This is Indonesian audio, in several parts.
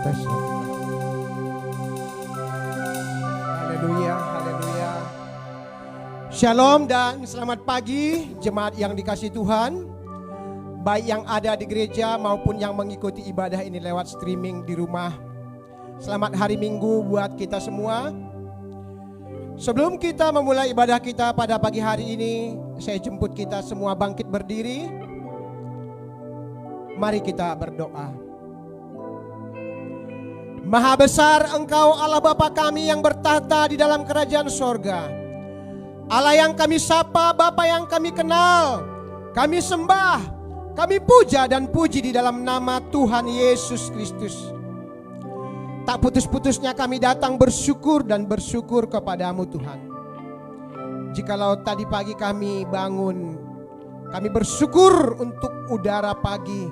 spesial. Haleluya, haleluya. Shalom dan selamat pagi jemaat yang dikasihi Tuhan, baik yang ada di gereja maupun yang mengikuti ibadah ini lewat streaming di rumah. Selamat hari Minggu buat kita semua. Sebelum kita memulai ibadah kita pada pagi hari ini, saya jemput kita semua bangkit berdiri. Mari kita berdoa. Maha besar Engkau Allah Bapa kami yang bertahta di dalam kerajaan sorga. Allah yang kami sapa, Bapa yang kami kenal, kami sembah, kami puja dan puji di dalam nama Tuhan Yesus Kristus. Tak putus-putusnya kami datang bersyukur dan bersyukur kepadamu Tuhan. Jikalau tadi pagi kami bangun, kami bersyukur untuk udara pagi,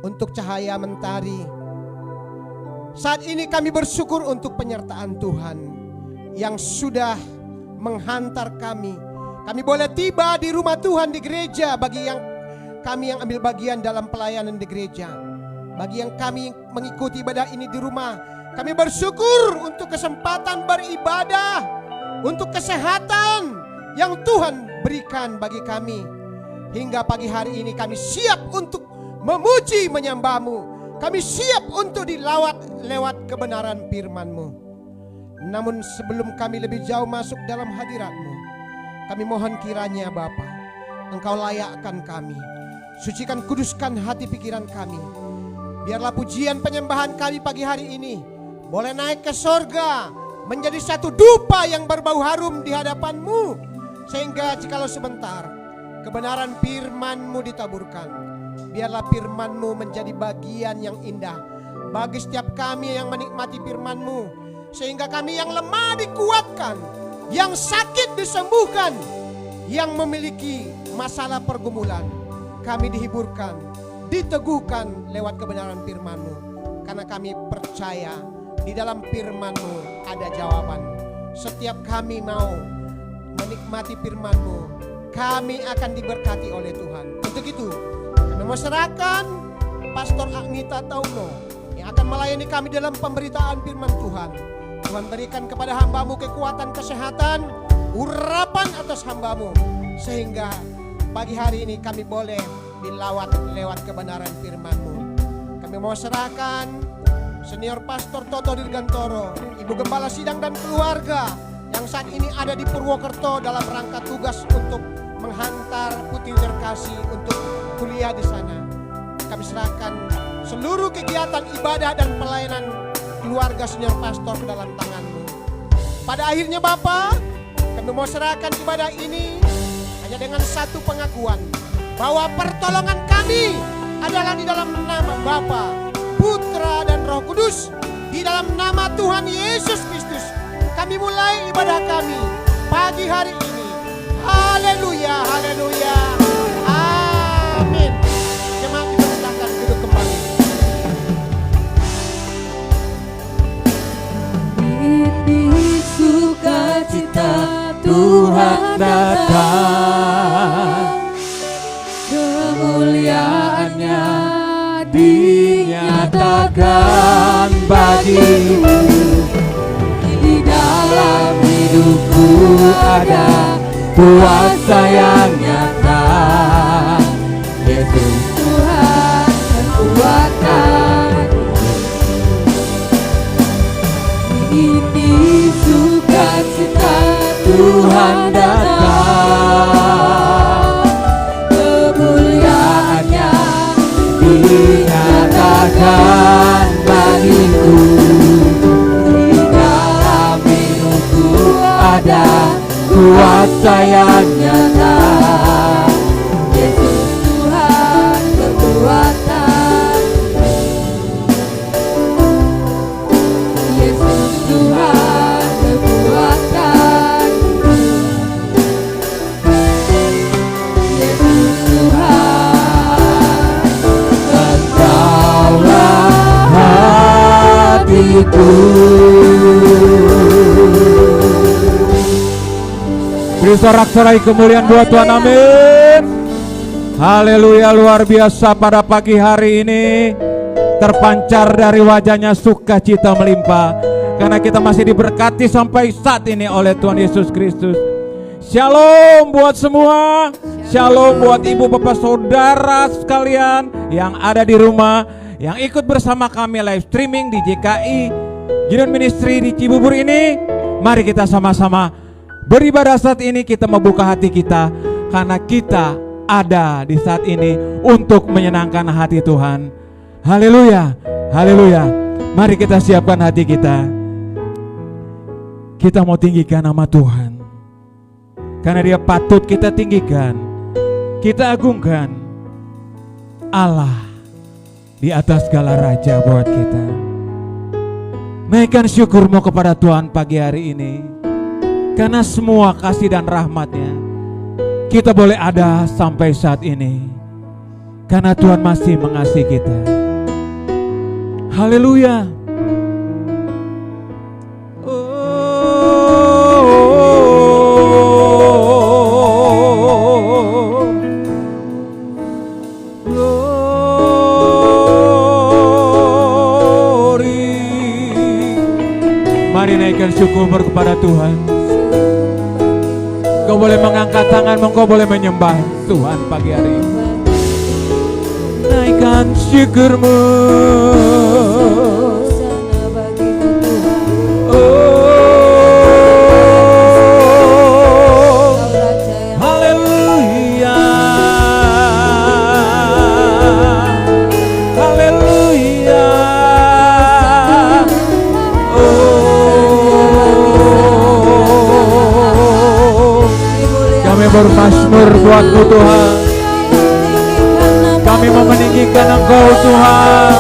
untuk cahaya mentari. Saat ini kami bersyukur untuk penyertaan Tuhan yang sudah menghantar kami. Kami boleh tiba di rumah Tuhan di gereja bagi yang kami yang ambil bagian dalam pelayanan di gereja. Bagi yang kami mengikuti ibadah ini di rumah, kami bersyukur untuk kesempatan beribadah, untuk kesehatan yang Tuhan berikan bagi kami. Hingga pagi hari ini kami siap untuk memuji menyembah-Mu. Kami siap untuk dilawat lewat kebenaran firman-Mu. Namun sebelum kami lebih jauh masuk dalam hadirat-Mu, kami mohon kiranya Bapa, Engkau layakkan kami. Sucikan, kuduskan hati pikiran kami. Biarlah pujian penyembahan kami pagi hari ini boleh naik ke sorga, menjadi satu dupa yang berbau harum di hadapan-Mu. Sehingga jikalau sebentar kebenaran firman-Mu ditaburkan, biarlah firman-Mu menjadi bagian yang indah bagi setiap kami yang menikmati firman-Mu. Sehingga kami yang lemah dikuatkan, yang sakit disembuhkan, yang memiliki masalah pergumulan, kami dihiburkan, diteguhkan lewat kebenaran firman-Mu. Karena kami percaya di dalam firman-Mu ada jawaban. Setiap kami mau menikmati firman-Mu, kami akan diberkati oleh Tuhan. Untuk itu kami mau serahkan Pastor Agnita Tauno yang akan melayani kami dalam pemberitaan firman Tuhan. Tuhan berikan kepada hamba-Mu kekuatan, kesehatan, urapan atas hamba-Mu, sehingga pagi hari ini kami boleh dilawat lewat kebenaran firman-Mu. Kami mau serahkan Senior Pastor Toto Dirgantoro, Ibu Gembala Sidang dan keluarga yang saat ini ada di Purwokerto dalam rangka tugas untuk menghantar putri terkasih untuk kuliah di sana. Kami serahkan seluruh kegiatan ibadah dan pelayanan keluarga Senior Pastor ke dalam tangan-Mu. Pada akhirnya Bapa, kami mau serahkan ibadah ini hanya dengan satu pengakuan, bahwa pertolongan kami adalah di dalam nama Bapa, Putra dan Roh Kudus. Di dalam nama Tuhan Yesus Kristus kami mulai ibadah kami pagi hari ini. Haleluya, haleluya, amin. Jemaat dipersilakan duduk kembali. Ini sukacita Tuhan datang, kemuliaannya dinyatakan bagimu. Di dalam hidupku ada kuasa yang nyata, Yesus Tuhan kekuatan. Ini sukacita Tuhan datang, kemuliaannya dinyatakan bagiku. Di dalam hidupku ada kuasa yang nyata, Yesus Tuhan kekuatan. Yesus Tuhan kekuatan. Yesus Tuhan, Engkaulah hatiku. Beri sorak-sorai kemuliaan buat Tuhan, amin. Haleluya, luar biasa pada pagi hari ini. terpancar dari wajahnya sukacita melimpah, karena kita masih diberkati sampai saat ini oleh Tuhan Yesus Kristus. Shalom buat semua, shalom buat ibu bapak saudara sekalian yang ada di rumah, yang ikut bersama kami live streaming di JKI Gideon Ministry di Cibubur ini. Mari kita sama-sama beribadah saat ini, kita membuka hati kita, karena kita ada di saat ini untuk menyenangkan hati Tuhan. Haleluya, haleluya. Mari kita siapkan hati kita. Kita mau tinggikan nama Tuhan, karena Dia patut kita tinggikan, kita agungkan. Allah di atas segala raja buat kita. Naikkan syukurmu kepada Tuhan pagi hari ini, karena semua kasih dan rahmat-Nya kita boleh ada sampai saat ini, karena Tuhan masih mengasihi kita. Haleluya. Syukur kepada Tuhan. Kau boleh mengangkat tanganmu, kau boleh menyembah Tuhan pagi hari ini. Naikkan syukurmu. Bermazmur buat-Mu Tuhan. Kami mau meninggikan Engkau Tuhan.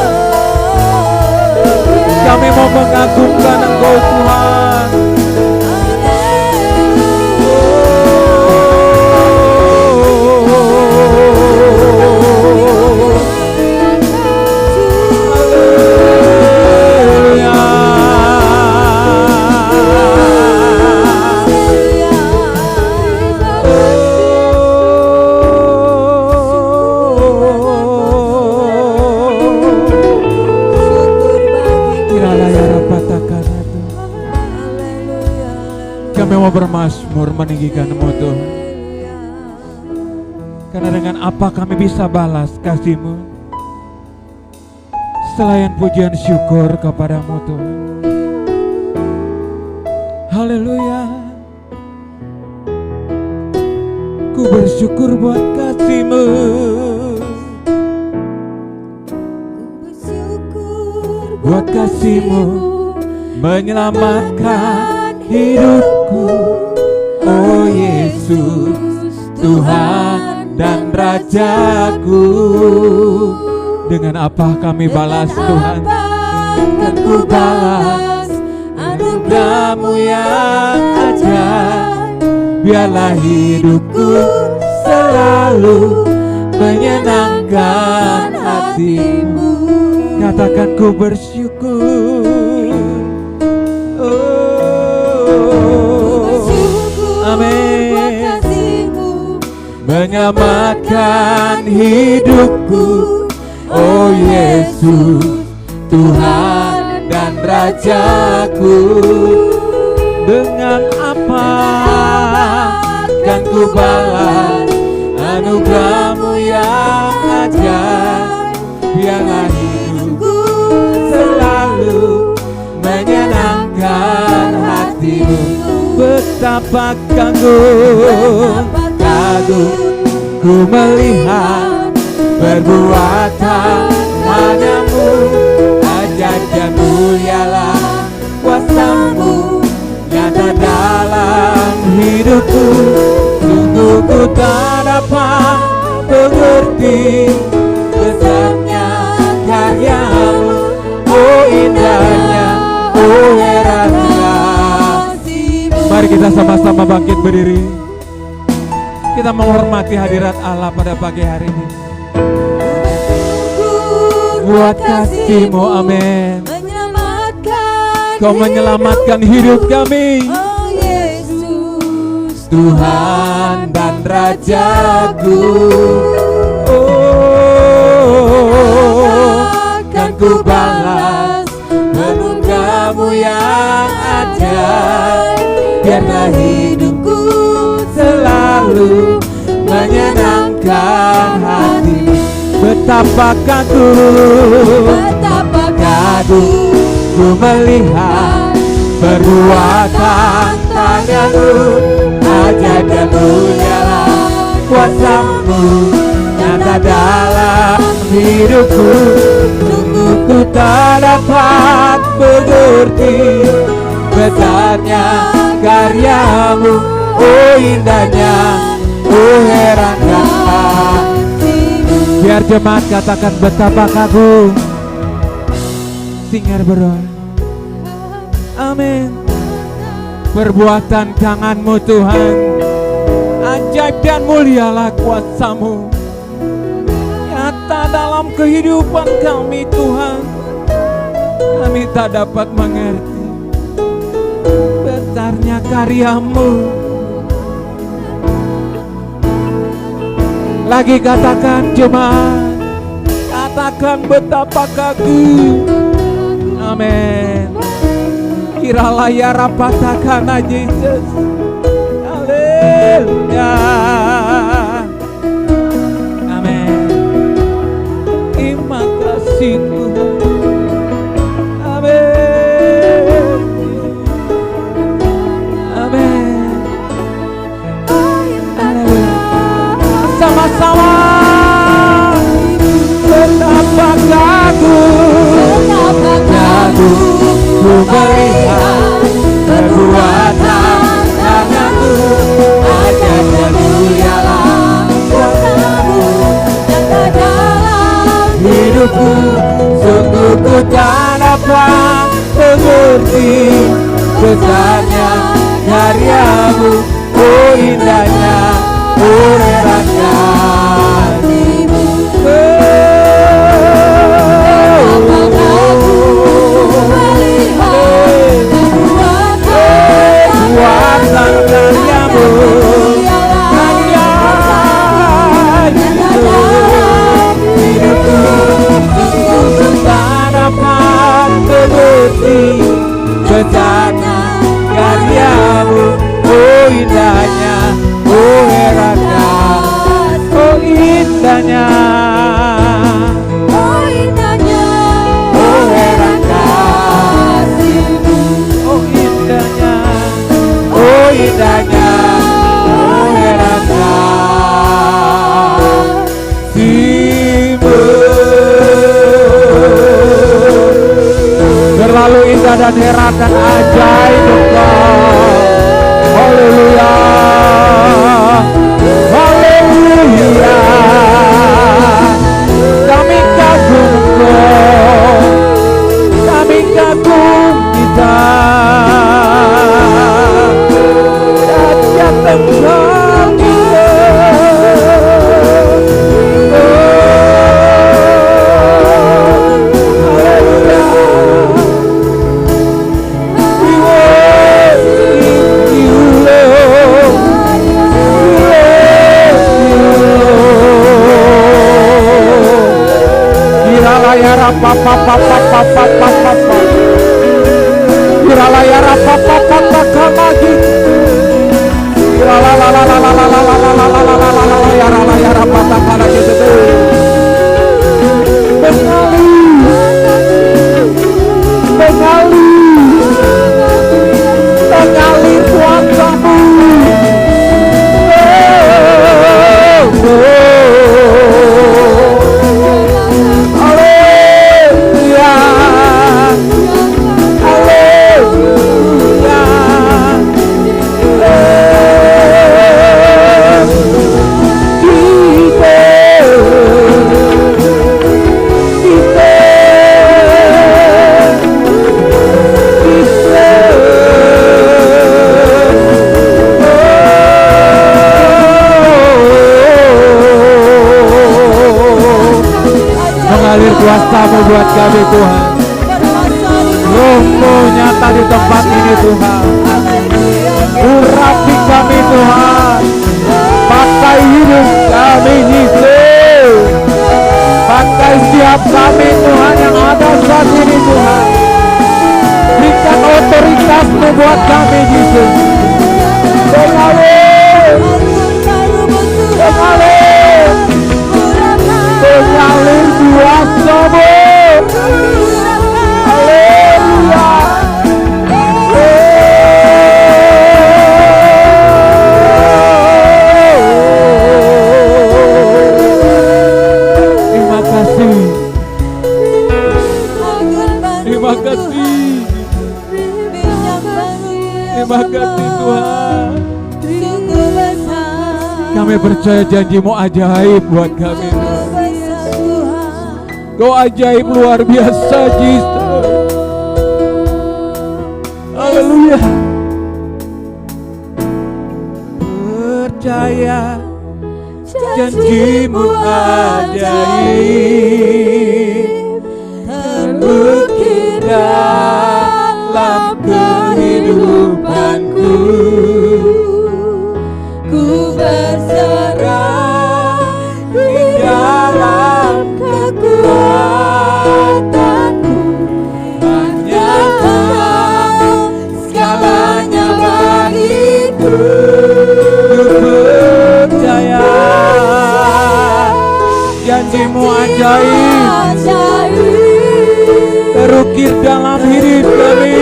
Kami mau mengagungkan Engkau Tuhan. Kami mau bermazmur meninggikan-Mu Tuhan, karena dengan apa kami bisa balas kasih-Mu selain pujian syukur kepada-Mu Tuhan. Haleluya. Ku bersyukur buat kasih-Mu, buat kasih-Mu menyelamatkan hidupku. Oh Yesus, Tuhan dan Rajaku. Dengan apa kami balas Tuhan? Dan ku balas anugerah-Mu yang ajaib. Biarlah hidupku selalu menyenangkan hati-Mu. Katakan ku bersyukur. Amin. Menyelamatkan hidupku. Oh Yesus, Tuhan dan Rajaku. Dengan apa kan ku balas anugerah-Mu yang ajaib. Biarlah hidupku selalu menyenangkan hati-Mu. Betapa kagum ku melihat perbuatan tangan-Mu. Ajaib dan mulialah kuasa-Mu nyata dalam hidupku. Sungguh ku tak dapat mengerti besarnya karya-Mu. Oh indahnya, oh herannya. Mari kita sama-sama bangkit berdiri. Kita menghormati hadirat Allah pada pagi hari ini. Buat kasih-Mu, amin. Kau menyelamatkan hidup kami. Oh Yesus, Tuhan dan Rajaku. Oh, kan ku balas penuh kamu yang ajaib. Biarlah hidupku selalu menyenangkan hati. Betapa kagum ku melihat perbuatan tanganmu. Ajaib dan munyalah kuasamu nyata dalam hidupku. Sungguh ku tak dapat mengerti besarnya karyamu. Oh indahnya, oh herannya. Biar jemaat katakan betapa kagum. Singer berdoa. Amin. Perbuatan tanganmu Tuhan, ajaib dan mulialah kuasamu nyata dalam kehidupan kami Tuhan. Kami tak dapat mengerti besarnya karyamu. Lagi katakan jemaat, katakan betapa kagum. Amin. Kiralah ya rapatakan Yesus. Haleluya. Amin. Terima kasih Tuhan. Amin. Amin. Sama-sama. Betapa kagum, ku melihat perbuatan tanganmu. Ajaib dan mulialah kuasamu nyata dalam hidupku. Sungguh ku tak dapat mengerti besarnya karyamu. Oh indahnya, oh herannya. Kuasa karyamu hanya hidupku. Sungguh tak dapat mengerti besarnya karyamu. Oh indahnya, oh herannya, oh indahnya, oh indahnya, oh herannya, oh indahnya, oh indahnya, oh herannya. Terlalu indah dan heran dan ajaib Engkau. Haleluya, haleluya. Kami kagum Engkau, kami kagum kita. Dahsyat Engkau kita. Haleluya. We worship you, Lord. Kiralaya rapa papa papa papa papa. Kiralaya rapa papa papa lagi. Kiralala la la la la la la la la la la la la ya ralaya rapa papa lagi itu. Mengalir kuasamu. Haleluya, haleluya. Mengalir kuasa-Mu buat kami Tuhan. Roh-Mu nyata di tempat ini Tuhan. Urapi kami Tuhan. Pakai hidup kami Yesus. Pakai setiap kami Tuhan yang ada Kami percaya janji-Mu ajaib buat kami. Kau ajaib luar biasa, Yesus. Haleluya. Percaya janji-Mu ajaib, terukir dalam kehidupanku. Ku berserah di dalam kekuatanku. Hanya Kau segalanya bagiku. Ku percaya janji-Mu ajaib, terukir dalam hidup kami.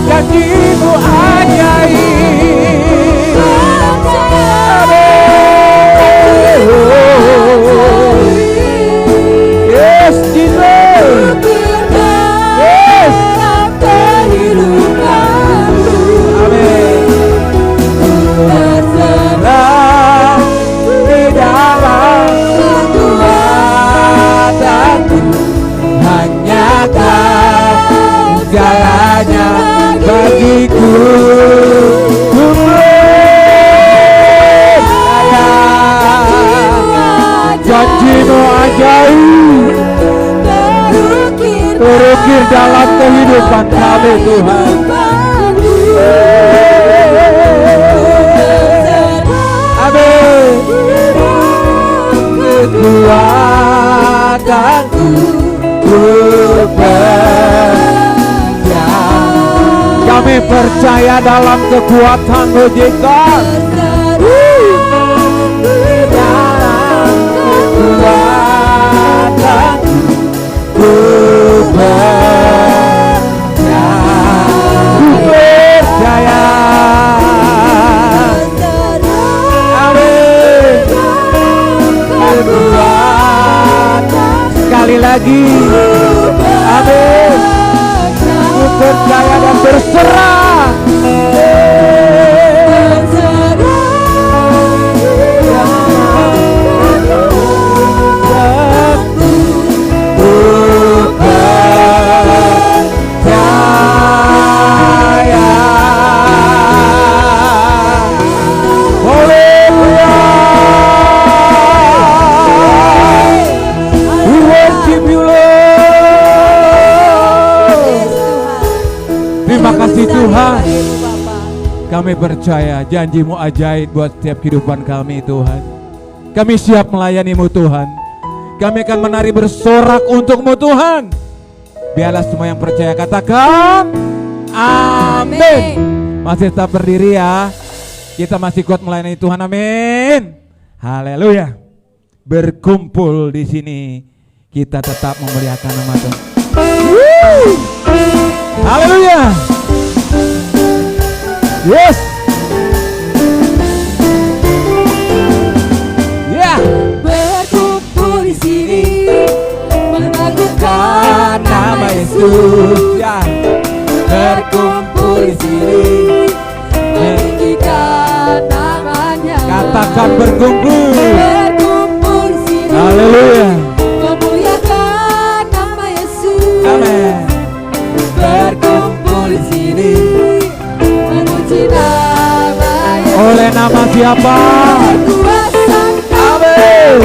Janji-Mu ajaib, yes Jesus, yes, amin. Berserah di dalam kekuatanku. Hanya Kau segalanya bagiku. Ku percaya janji-Mu ajaib, terukir dalam kehidupan kami Tuhan. Amin. Kekuatanku ku kami percaya dalam kekuatan-Mu, Yesus. Dalam kekuatan-Mu ku percaya. Amin. Kekuatan sekali lagi. Amin. Ku percaya dan berserah. Terima kasih Tuhan. Kami percaya janji-Mu ajaib buat setiap kehidupan kami Tuhan. Kami siap melayani-Mu Tuhan. Kami akan menari bersorak untuk-Mu Tuhan. Biarlah semua yang percaya katakan amin. Masih tetap berdiri ya. Kita masih kuat melayani Tuhan, amin. Haleluya. Berkumpul di sini kita tetap memuliakan nama Tuhan. Haleluya. Yes. Ya. Berkumpul di sini mengagungkan nama Yesus. Ya. Berkumpul di sini meninggikan namanya. Katakan berkumpul. Berkumpul di sini. Haleluya. Memuliakan nama Yesus. Amin. Berkumpul di sini memuji nama Yesus. Oleh nama siapa? Berkuasa Amin.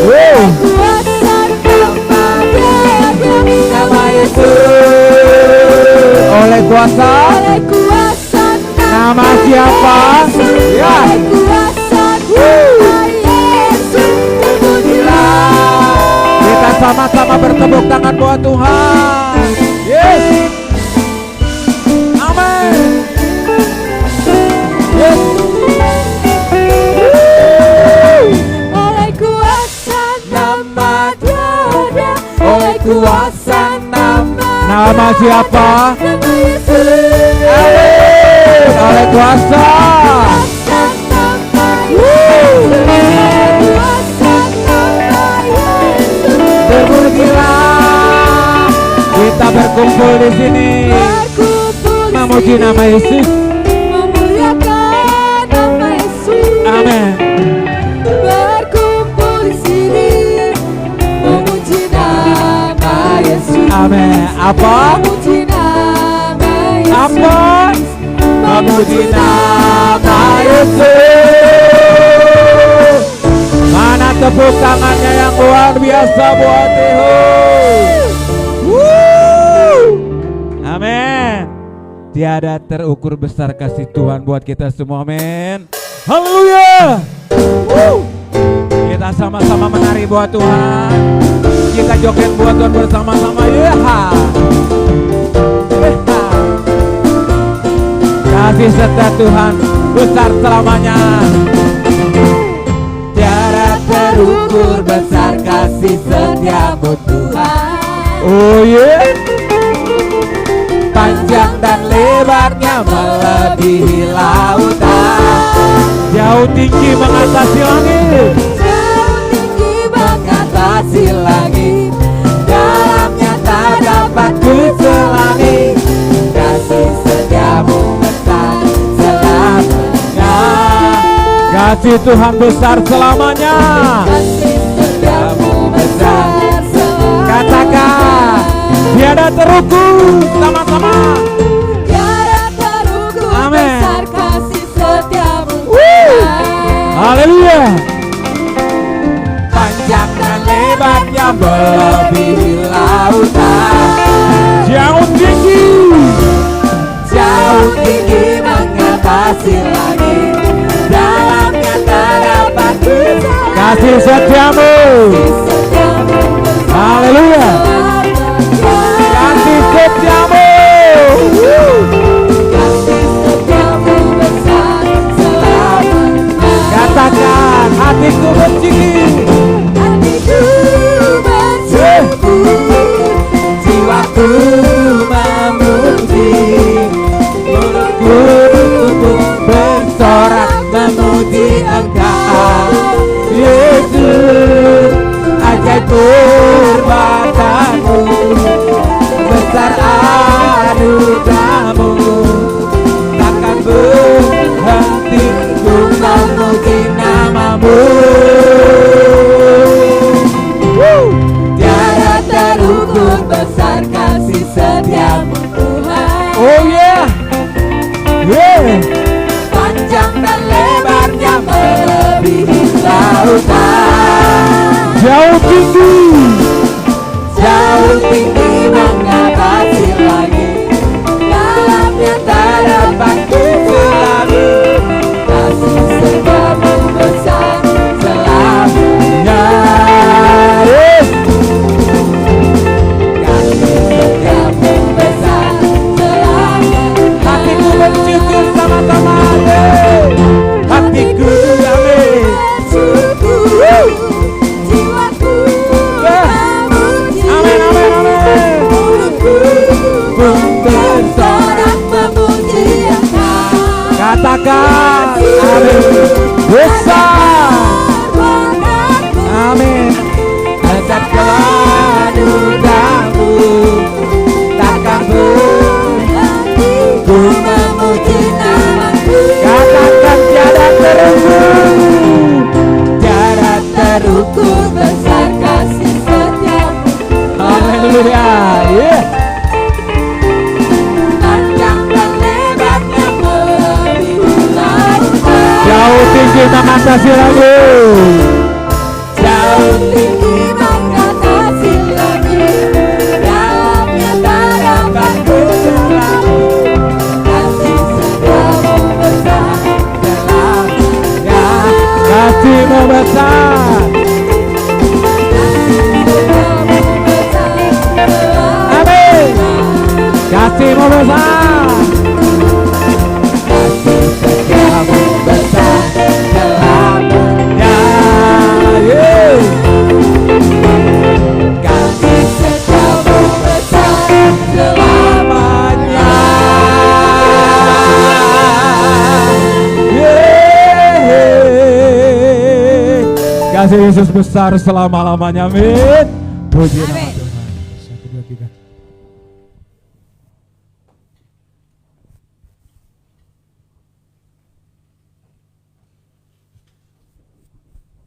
berkuasa nama Yesus. Oleh kuasa nama siapa? Ya. Kita sama-sama bertepuk tangan buat Tuhan. Yes. Amin. Yes. Oleh kuasa nama Dia, oleh kuasa nama siapa? Nama Yesus. Amin. Oleh kuasa. Terpujilah. Kita berkumpul di sini. Memuji nama Yesus. Memuliakan nama Yesus. Amin. Berkumpul di sini. Memuji nama Yesus. Amin. Apa? Memuji nama Yesus. Apa? Memuji nama Yesus. Mana tepuk tangannya yang luar biasa buat Tuhan. Amin. Tiada terukur besar kasih Tuhan buat kita semua. Amin. Haleluya. Kita sama-sama menari buat Tuhan. Kita joget buat Tuhan bersama-sama. Kasih setia Tuhan besar selamanya. Tiada terukur besar kasih setiamu Tuhan. Oh yeah. Panjang dan lebarnya melebihi lautan. Jauh tinggi mengatasi langit. Jauh tinggi mengatasi langit. Dalamnya tak dapat kuselami. Kasih setiamu besar selamanya. Kasih Tuhan besar selamanya. Kasih setiamu besar selamanya. Katakan tiada terukur sama-sama. Tiada terukur Amin. besar kasih setiamu. Haleluya. Panjang dan lebarnya melebihi lautan. Jauh tinggi. Jauh tinggi mengatasi langit. Dalamnya tak dapat kuselami. Kasih setiamu. Setiamu besar Haleluya. selamanya. Kasih setiamu. Kasih setiamu besar selamanya. Katakan hatiku bersyukur. Hatiku bersyukur, jiwaku memuji, Mulutku bersorak memuji Engkau, Yesus. Ajaib perbuatanmu, besar anugerahmu, takkan berhenti ku memuji namamu. tiada terukur besar kasih setiamu Tuhan. Oh yeah, yeah. Panjang dan lebarnya melebihi lautan. Jauh tinggi. Jauh tinggi mengatasi langit. Dalamnya tak dapat kuselami. Kasih setiamu besar selamanya. Yes. Kasih setiamu besar selamanya. Hatiku bersyukur sama-sama. Hatiku amin. Bersyukur, jiwaku memuji. Amin, amin, amin. Mulutku bersorak memuji Engkau. Katakan amin. Besar. Amin. Besar anugerahmu, takkan berhenti Ku memuji namamu. katakan tiada terukur. Tiada Terukur besar kasih setiamu. Haleluya. Yeah. Panjang dan lebarnya melebihi lautan. Jauh tinggi mengatasi langit. Jauh tinggi mengatasi langit. Dalamnya tak dapat kuselami. Kasih setiamu besar selamanya. Kasih-Mu besar. Amin. Kasih-Mu besar. Kasih setiamu besar selamanya. Kasih Yesus besar selama-lamanya. Amin. Puji nama Amin. Tuhan. 1, 2, 3.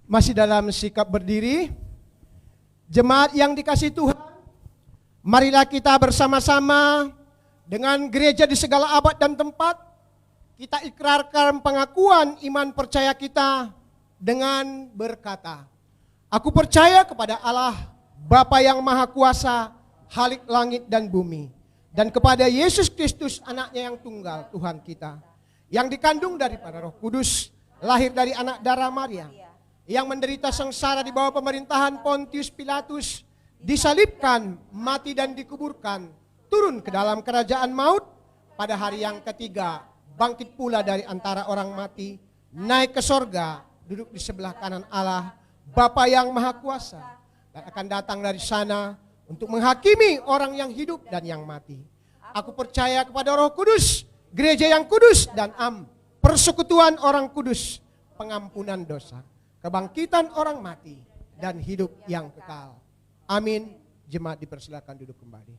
Masih dalam sikap berdiri, jemaat yang dikasihi Tuhan, marilah kita bersama-sama dengan gereja di segala abad dan tempat, kita ikrarkan pengakuan iman percaya kita dengan berkata, aku percaya kepada Allah, Bapa yang Maha Kuasa, Khalik langit dan bumi, dan kepada Yesus Kristus anaknya yang tunggal, Tuhan kita, yang dikandung daripada Roh Kudus, lahir dari anak darah Maria, yang menderita sengsara di bawah pemerintahan Pontius Pilatus, disalibkan, mati dan dikuburkan, turun ke dalam kerajaan maut, pada hari yang ketiga, bangkit pula dari antara orang mati, naik ke sorga, duduk di sebelah kanan Allah, Bapa yang Maha Kuasa, dan akan datang dari sana untuk menghakimi orang yang hidup dan yang mati. Aku percaya kepada Roh Kudus, gereja yang kudus dan persekutuan orang kudus, pengampunan dosa, kebangkitan orang mati, dan hidup yang kekal. Amin. Jemaat dipersilakan duduk kembali.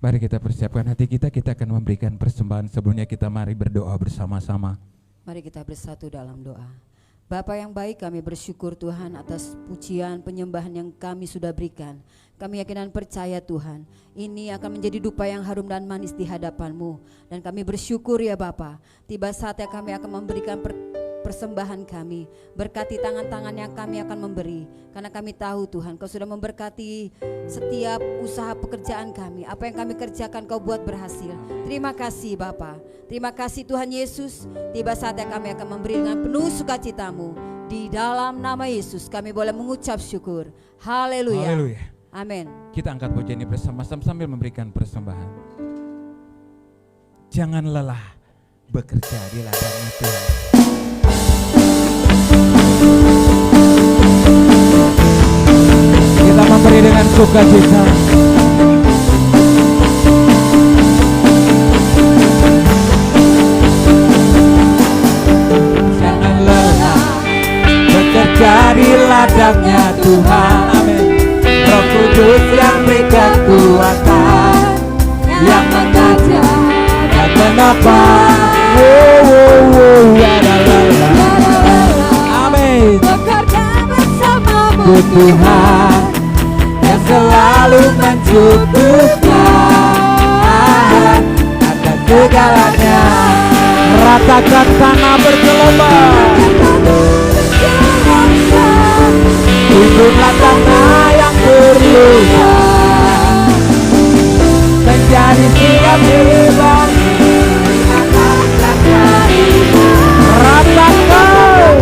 Mari kita persiapkan hati kita akan memberikan persembahan. Sebelumnya kita mari berdoa bersama-sama. Mari kita bersatu dalam doa. Bapa yang baik, kami bersyukur Tuhan atas pujian penyembahan yang kami sudah berikan. Kami yakin dan percaya Tuhan, ini akan menjadi dupa yang harum dan manis di hadapan-Mu. Dan kami bersyukur ya Bapa, tiba saatnya kami akan memberikan persembahan kami. Berkati tangan-tangan yang kami akan memberi, karena kami tahu Tuhan Kau sudah memberkati setiap usaha pekerjaan kami. Apa yang kami kerjakan Kau buat berhasil. Terima kasih Bapa. Terima kasih Tuhan Yesus. Tiba saatnya kami akan memberi dengan penuh sukacita-Mu. Di dalam nama Yesus kami boleh mengucap syukur. Haleluya. Haleluya. Amin. Kita angkat pujian ini bersama-sama sambil memberikan persembahan. Jangan lelah bekerja di ladangnya Tuhan. Kita memberi dengan sukacita. Jangan lelah bekerja di ladangnya Tuhan. Amin. Roh Kudus yang beri kekuatan, yang mengajar dan kenapa. Amin. Bekerja bersamamu Tuhan yang selalu mencukupkan akan segalanya. Ratakan tanah bergelombang, tuntutlah tanah yang berluka, menjadi siap hebat. Ratakan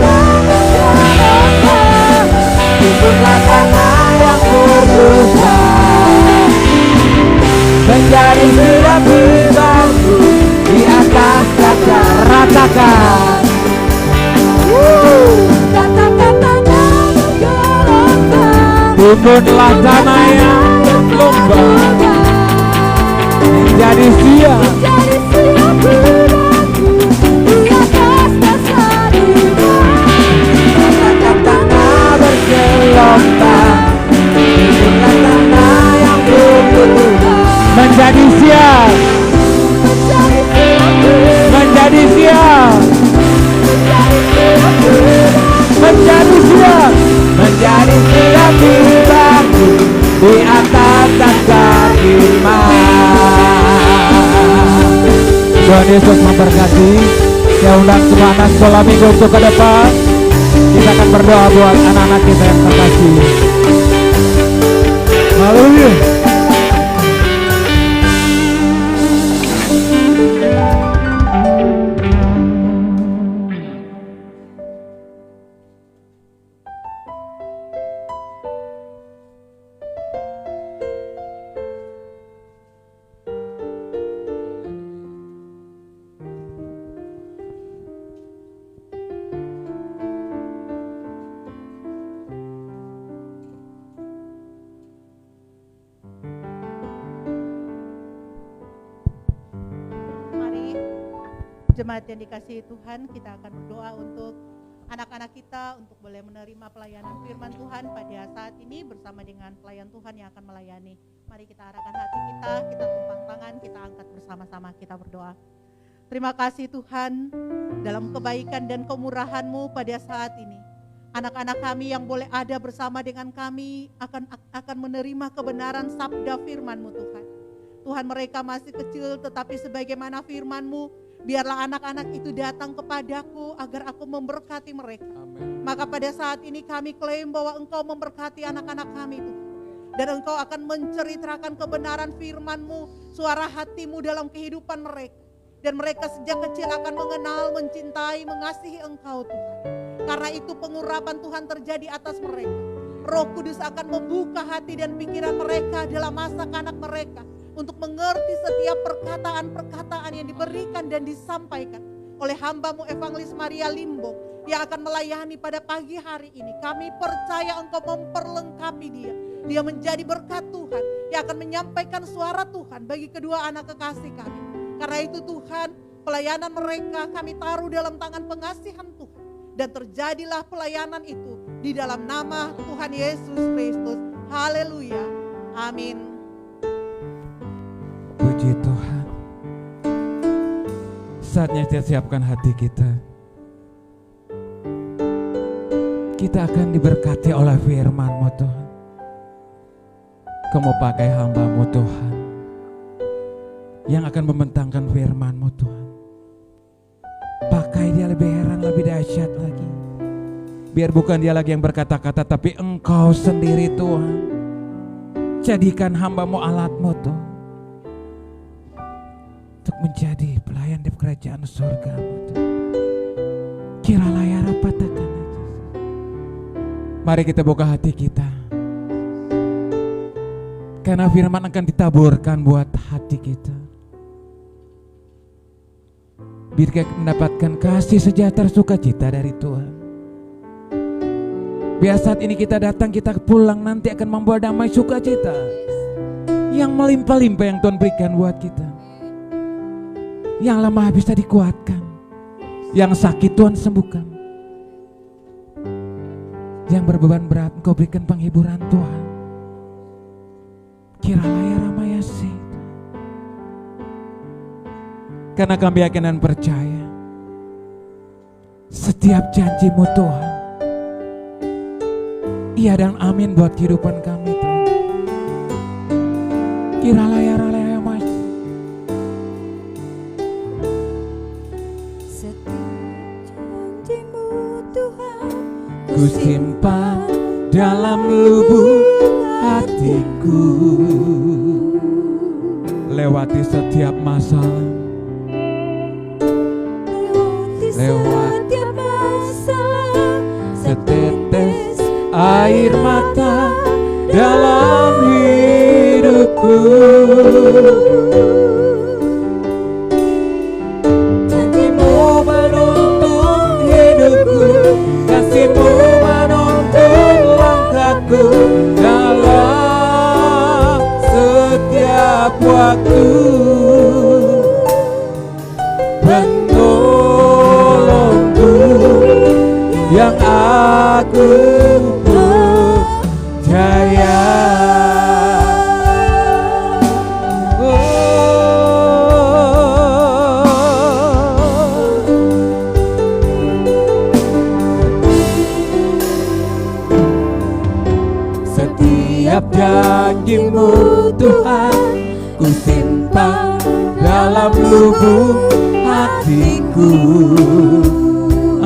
tuntutlah tanah yang berluka, menjadi siap hebat di atas kaca. Ratakan. Tuntutlah tanah yang bergelombang, menjadi siap. Ratakan tanah bergelombang, tuntutlah tanah yang bergelombang, menjadi siap. Menjadi siap. Menjadi siap. Menjadi siap dibantu di atas tangga iman. Tuhan Yesus memberkati. Saya undang semua anak sekolah minggu untuk ke depan. Kita akan berdoa buat anak-anak kita yang terkasih. Haleluya. Jemaat yang dikasihi Tuhan, kita akan berdoa untuk anak-anak kita untuk boleh menerima pelayanan firman Tuhan pada saat ini bersama dengan pelayan Tuhan yang akan melayani. Mari kita arahkan hati kita tumpang tangan, kita angkat bersama-sama, kita berdoa. Terima kasih Tuhan, dalam kebaikan dan kemurahan-Mu pada saat ini, anak-anak kami yang boleh ada bersama dengan kami akan menerima kebenaran sabda firman-Mu Tuhan. Tuhan, mereka masih kecil tetapi sebagaimana firman-Mu, biarlah anak-anak itu datang kepadaku agar aku memberkati mereka. Amin. Maka pada saat ini kami klaim bahwa Engkau memberkati anak-anak kami Tuhan. Dan Engkau akan menceritakan kebenaran firman-Mu, suara hati-Mu dalam kehidupan mereka. Dan mereka sejak kecil akan mengenal, mencintai, mengasihi Engkau Tuhan. Karena itu pengurapan Tuhan terjadi atas mereka. Roh Kudus akan membuka hati dan pikiran mereka dalam masa kanak mereka. Untuk mengerti setiap perkataan-perkataan yang diberikan dan disampaikan oleh hamba-Mu Evangelis Maria Limbo yang akan melayani pada pagi hari ini. Kami percaya Engkau memperlengkapi dia. Dia menjadi berkat Tuhan yang akan menyampaikan suara Tuhan bagi kedua anak kekasih kami. Karena itu Tuhan, pelayanan mereka kami taruh dalam tangan pengasihan Tuhan. Dan terjadilah pelayanan itu di dalam nama Tuhan Yesus Kristus. Haleluya. Amin. Puji Tuhan. Saatnya kita siapkan hati kita. Kita akan diberkati oleh firman-Mu Tuhan. Kamu pakai hamba-Mu Tuhan, yang akan membentangkan firman-Mu Tuhan. Pakai dia lebih heran, lebih dahsyat lagi. Biar bukan dia lagi yang berkata-kata, tapi Engkau sendiri Tuhan. Jadikan hamba-Mu alat-Mu Tuhan, untuk menjadi pelayan di kerajaan surga-Mu Tuhan. Kiralah ya rapatakan. Mari kita buka hati kita. Karena firman akan ditaburkan buat hati kita. Biar kita mendapatkan kasih sejahtera sukacita dari Tuhan. Biar saat ini kita datang, kita pulang nanti akan membawa damai sukacita yang melimpah-limpah yang Tuhan berikan buat kita. Yang lemah bisa dikuatkan, yang sakit Tuhan sembuhkan, yang berbeban berat Engkau berikan penghiburan Tuhan. Kiralah ya Ramayasi. Karena kami yakin dan percaya setiap janji-Mu Tuhan, iya dan amin buat kehidupan kami Tuhan. Kiralah ya Ramayasi. Setiap janji-Mu Tuhan Ku simpan dalam lubuk hatiku. Lewati setiap masalah, lewati setiap masalah, setetes air mata dalam hidupku. Janji-Mu menuntun hidupku, kasih-Mu menuntun langkahku dalam setiap waktu. Penolongku yang aku percaya. Setiap janji-Mu Tuhan ku simpan dalam lubuk hatiku.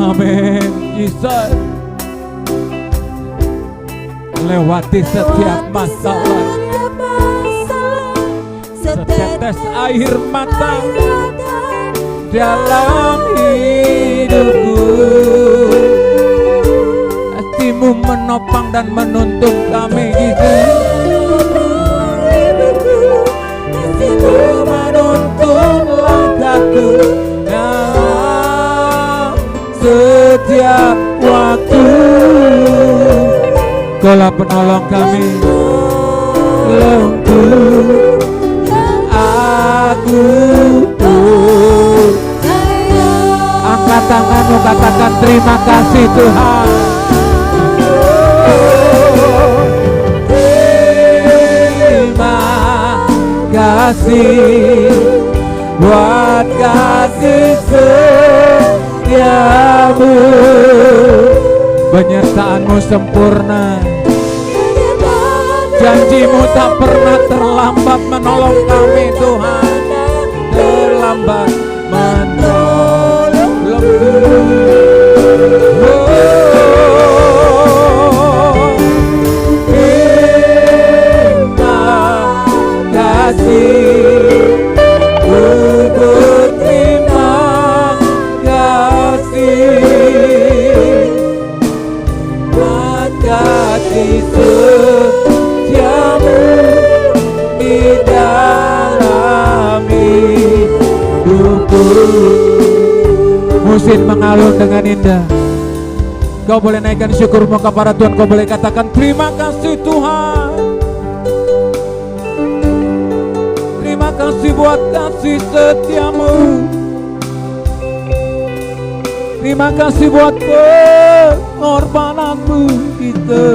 Amin, Yesus. Lewati setiap masalah, setetes air mata dalam hidupku. Hati-Mu menopang dan menuntun kami, Yesus. Hati-Mu menuntun langkahku dalam setiap waktu. Kaulah penolong kami, penolongku, aku percaya. Angkat tanganmu, katakan terima kasih Tuhan. Terima kasih buat kasih setiamu, penyertaan-Mu sempurna, janji-Mu tak pernah terlambat menolong kami Tuhan, terlambat menolong. Musik mengalun dengan indah. Kau boleh naikkan syukurmu kepada Tuhan. Kau boleh katakan terima kasih Tuhan. Terima kasih buat kasih setiamu. Terima kasih buat pengorbananmu itu.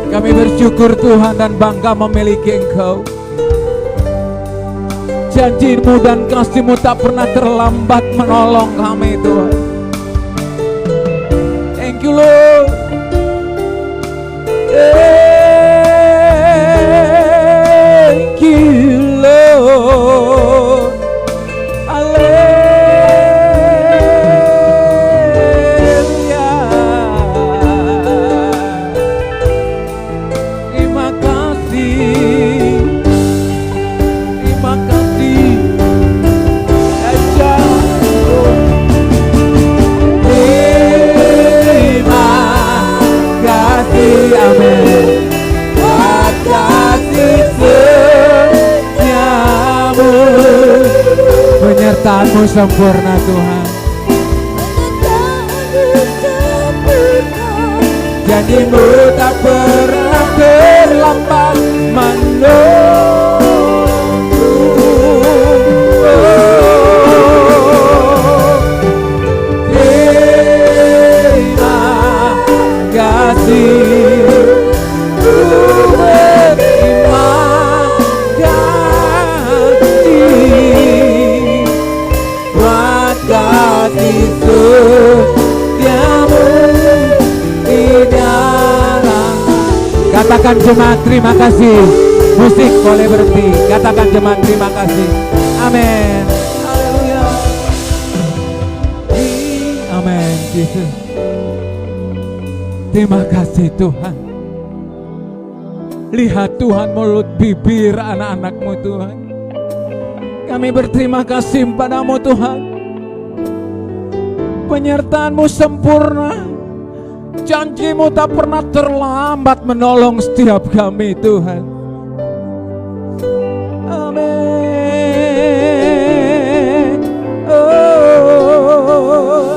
Kami bersyukur Tuhan dan bangga memiliki Engkau. Janji-Mu dan kasih-Mu tak pernah terlambat menolong kami Tuhan. Thank you Lord. Thank you Lord. Haleluya. Terima kasih. Terima kasih. Amin. Kasih setiamu, penyertaan-Mu sempurna Tuhan. Janji-Mu tak pernah terlambat menolongku. Terima kasih. Katakan jemaat terima kasih. Musik boleh berhenti. Katakan jemaat terima kasih. Amin. Haleluya. Amin. Yesus. Terima kasih Tuhan. Lihat Tuhan mulut bibir anak-anak-Mu Tuhan. Kami berterima kasih padamu Tuhan. Penyertaan-Mu sempurna. Janji-Mu tak pernah terlambat menolong setiap kami Tuhan. Amin. Oh,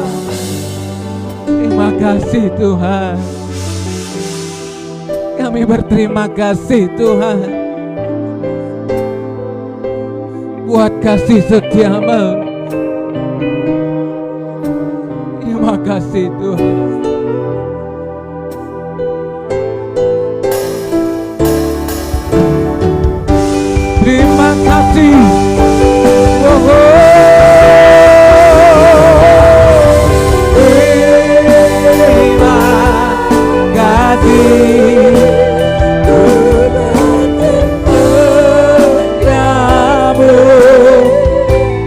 terima kasih Tuhan. Kami berterima kasih Tuhan buat kasih setiamu. Terima kasih Tuhan. Terima kasih. Terima kasih.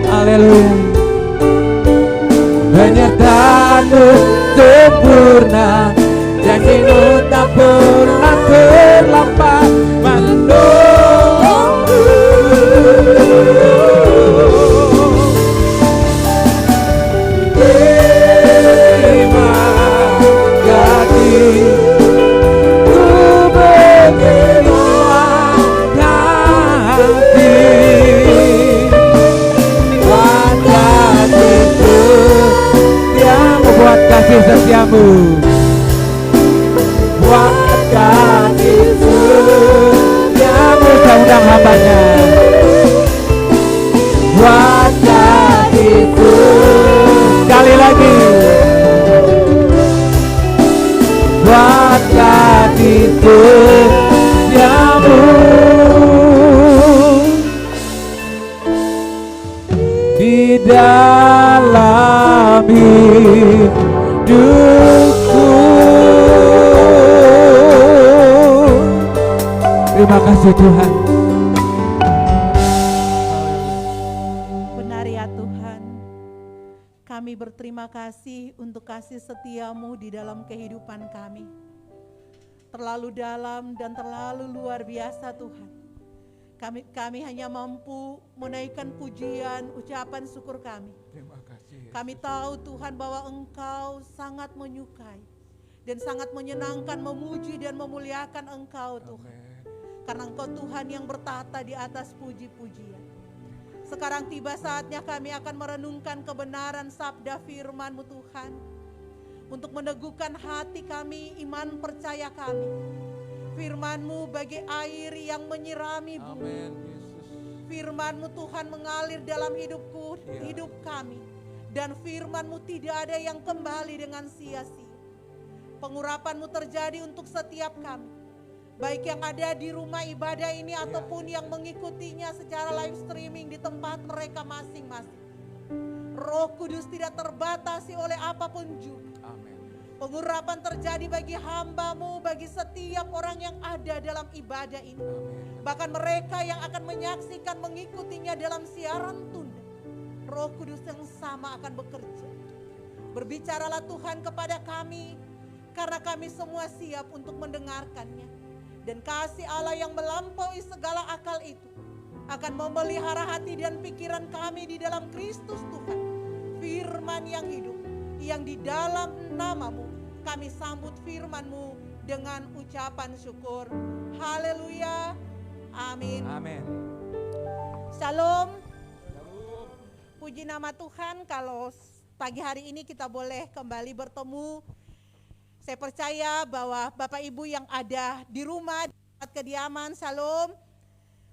Haleluya. Penyertaan-Mu sempurna, janji-Mu tak pernah terlambat menolongku. Terima kasih. Ku berterima kasih buat kasih setiamu, buat kasih setiamu, buat kasih setiamu. Saya undang hambanya, buat kasih setiamu. setiamu di dalam hidupku. Terima kasih Tuhan. Benar ya Tuhan, kami berterima kasih untuk kasih setiamu di dalam kehidupan kami. Terlalu dalam dan terlalu luar biasa Tuhan. Kami hanya mampu menaikkan pujian, ucapan syukur kami. Terima kasih. Kami tahu Tuhan bahwa Engkau sangat menyukai dan sangat menyenangkan memuji dan memuliakan Engkau Tuhan. Karena Engkau Tuhan yang bertata di atas puji-pujian. Sekarang tiba saatnya kami akan merenungkan kebenaran sabda firman-Mu Tuhan. Untuk meneguhkan hati kami, iman percaya kami. Firman-Mu bagi air yang menyirami bumi. Firman-Mu Tuhan mengalir dalam hidupku, hidup kami. Dan firman-Mu tidak ada yang kembali dengan sia-sia. Pengurapan-Mu terjadi untuk setiap kami. Baik yang ada di rumah ibadah ini ataupun yang mengikutinya secara live streaming di tempat mereka masing-masing. Roh Kudus tidak terbatasi oleh apapun juga. Pengurapan terjadi bagi hamba-Mu, bagi setiap orang yang ada dalam ibadah ini. Bahkan mereka yang akan menyaksikan mengikutinya dalam siaran tunda. Roh Kudus yang sama akan bekerja. Berbicaralah Tuhan kepada kami, karena kami semua siap untuk mendengarkannya. Dan kasih Allah yang melampaui segala akal itu akan memelihara hati dan pikiran kami di dalam Kristus Tuhan. Firman yang hidup, yang di dalam nama-Mu kami sambut firman-Mu dengan ucapan syukur. Haleluya. Amin. Amin. Shalom. Puji nama Tuhan, kalau pagi hari ini kita boleh kembali bertemu. Saya percaya bahwa Bapak Ibu yang ada di rumah, di tempat kediaman, shalom.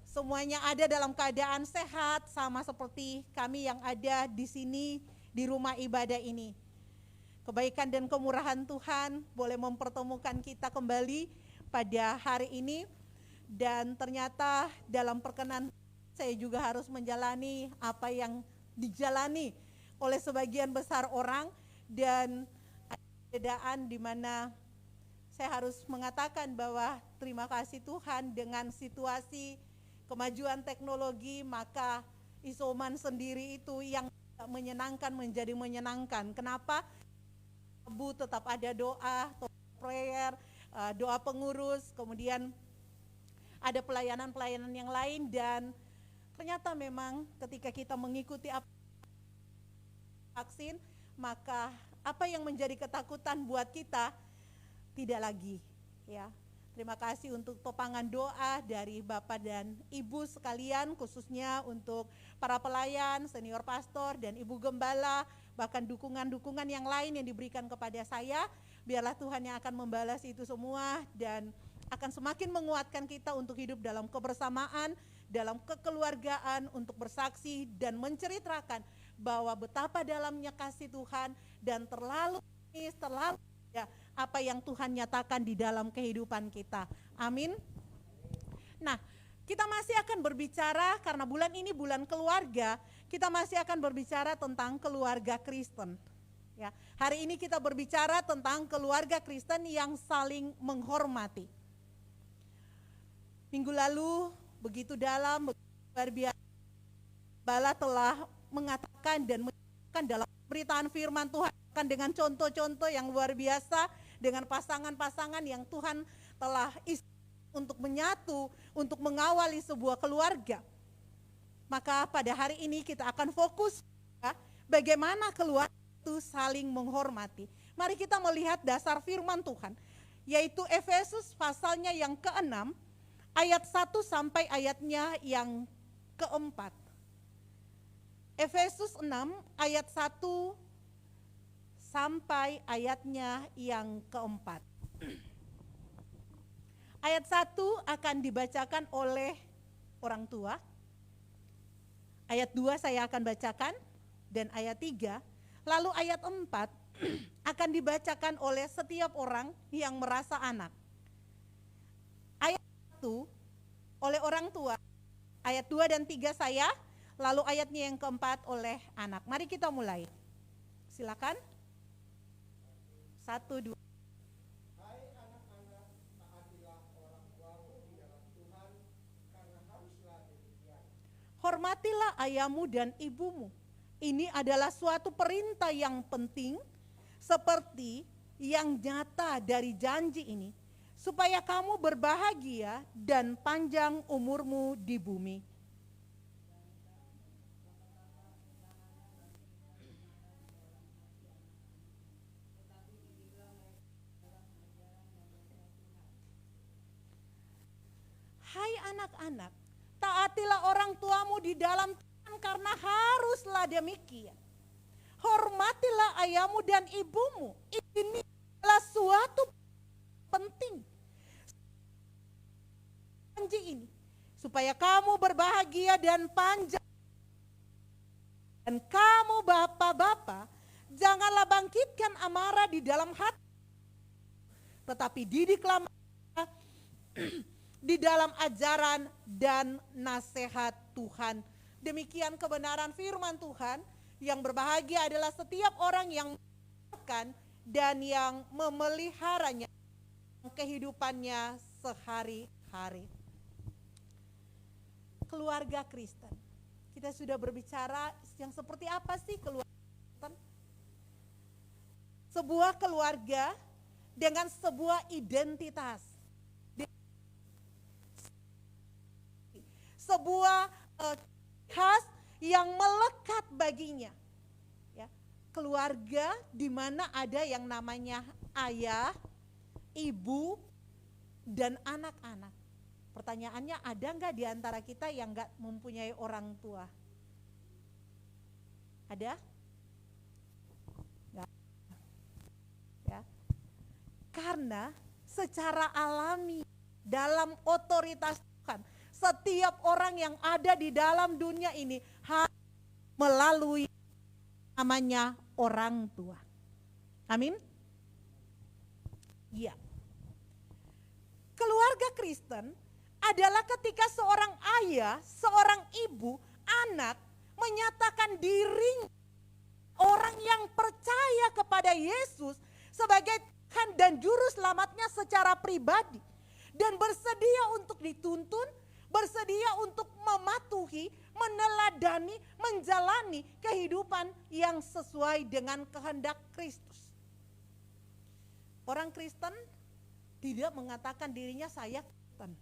Semuanya ada dalam keadaan sehat, sama seperti kami yang ada di sini, di rumah ibadah ini. Kebaikan dan kemurahan Tuhan boleh mempertemukan kita kembali pada hari ini. Dan ternyata dalam perkenan saya juga harus menjalani apa yang dijalani oleh sebagian besar orang. Dan perbedaan di mana saya harus mengatakan bahwa terima kasih Tuhan dengan situasi kemajuan teknologi, maka isoman sendiri itu yang menyenangkan menjadi menyenangkan. Kenapa? Tetap ada doa, prayer, doa pengurus, kemudian ada pelayanan-pelayanan yang lain, dan ternyata memang ketika kita mengikuti vaksin, maka apa yang menjadi ketakutan buat kita tidak lagi, ya. Terima kasih untuk topangan doa dari Bapak dan Ibu sekalian, khususnya untuk para pelayan, senior pastor dan Ibu Gembala, bahkan dukungan-dukungan yang lain yang diberikan kepada saya. Biarlah Tuhan yang akan membalas itu semua dan akan semakin menguatkan kita untuk hidup dalam kebersamaan, dalam kekeluargaan, untuk bersaksi dan menceritakan bahwa betapa dalamnya kasih Tuhan dan terlalu ya, apa yang Tuhan nyatakan di dalam kehidupan kita. Amin. Nah, kita masih akan berbicara, karena bulan ini bulan keluarga, kita masih akan berbicara tentang keluarga Kristen. Ya, hari ini kita berbicara tentang keluarga Kristen yang saling menghormati. Minggu lalu begitu dalam, begitu luar biasa, Bala telah mengatakan dan menjelaskan dalam pemberitaan firman Tuhan dengan contoh-contoh yang luar biasa, dengan pasangan-pasangan yang Tuhan telah isi untuk menyatu, untuk mengawali sebuah keluarga. Maka pada hari ini kita akan fokus ya, bagaimana keluarga itu saling menghormati. Mari kita melihat dasar firman Tuhan, yaitu Efesus pasalnya yang ke-6, ayat 1 sampai ayatnya yang ke-4. Efesus 6 ayat 1 sampai ayatnya yang ke-4. Ayat 1 akan dibacakan oleh orang tua. Ayat 2 saya akan bacakan dan ayat 3. Lalu ayat 4 akan dibacakan oleh setiap orang yang merasa anak. oleh orang tua. Ayat 2 dan 3 saya, lalu ayatnya yang keempat oleh anak. Mari kita mulai. Silakan. 1, 2. Hai anak-anak, taatilah orang tuamu di dalam Tuhan, karena haruslah demikian. Hormatilah ayahmu dan ibumu. Ini adalah suatu perintah yang penting, seperti yang nyata dari janji ini, supaya kamu berbahagia dan panjang umurmu di bumi. Hai anak-anak, taatilah orang tuamu di dalam Tuhan karena haruslah demikian. Hormatilah ayahmu dan ibumu. Ini adalah suatu penting. Janji ini supaya kamu berbahagia dan panjang. Dan kamu bapak-bapak, janganlah bangkitkan amarah di dalam hati, tetapi didiklah mereka di dalam ajaran dan nasihat Tuhan. Demikian kebenaran firman Tuhan. Yang berbahagia adalah setiap orang yang mendengarkan dan yang memeliharanya kehidupannya sehari-hari. Keluarga Kristen. Kita sudah berbicara yang seperti apa sih keluarga Kristen? Sebuah keluarga dengan sebuah identitas. Sebuah khas yang melekat baginya. Ya, keluarga di mana ada yang namanya ayah, ibu, dan anak-anak. Pertanyaannya, ada nggak di antara kita yang nggak mempunyai orang tua? Ada? Nggak. Ya. Karena secara alami dalam otoritas Tuhan, setiap orang yang ada di dalam dunia ini harus melalui namanya orang tua. Amin? Iya. Keluarga Kristen adalah ketika seorang ayah, seorang ibu, anak menyatakan diri orang yang percaya kepada Yesus sebagai Tuhan dan Juru Selamatnya secara pribadi. Dan bersedia untuk dituntun, bersedia untuk mematuhi, meneladani, menjalani kehidupan yang sesuai dengan kehendak Kristus. Orang Kristen tidak mengatakan dirinya saya Kristen.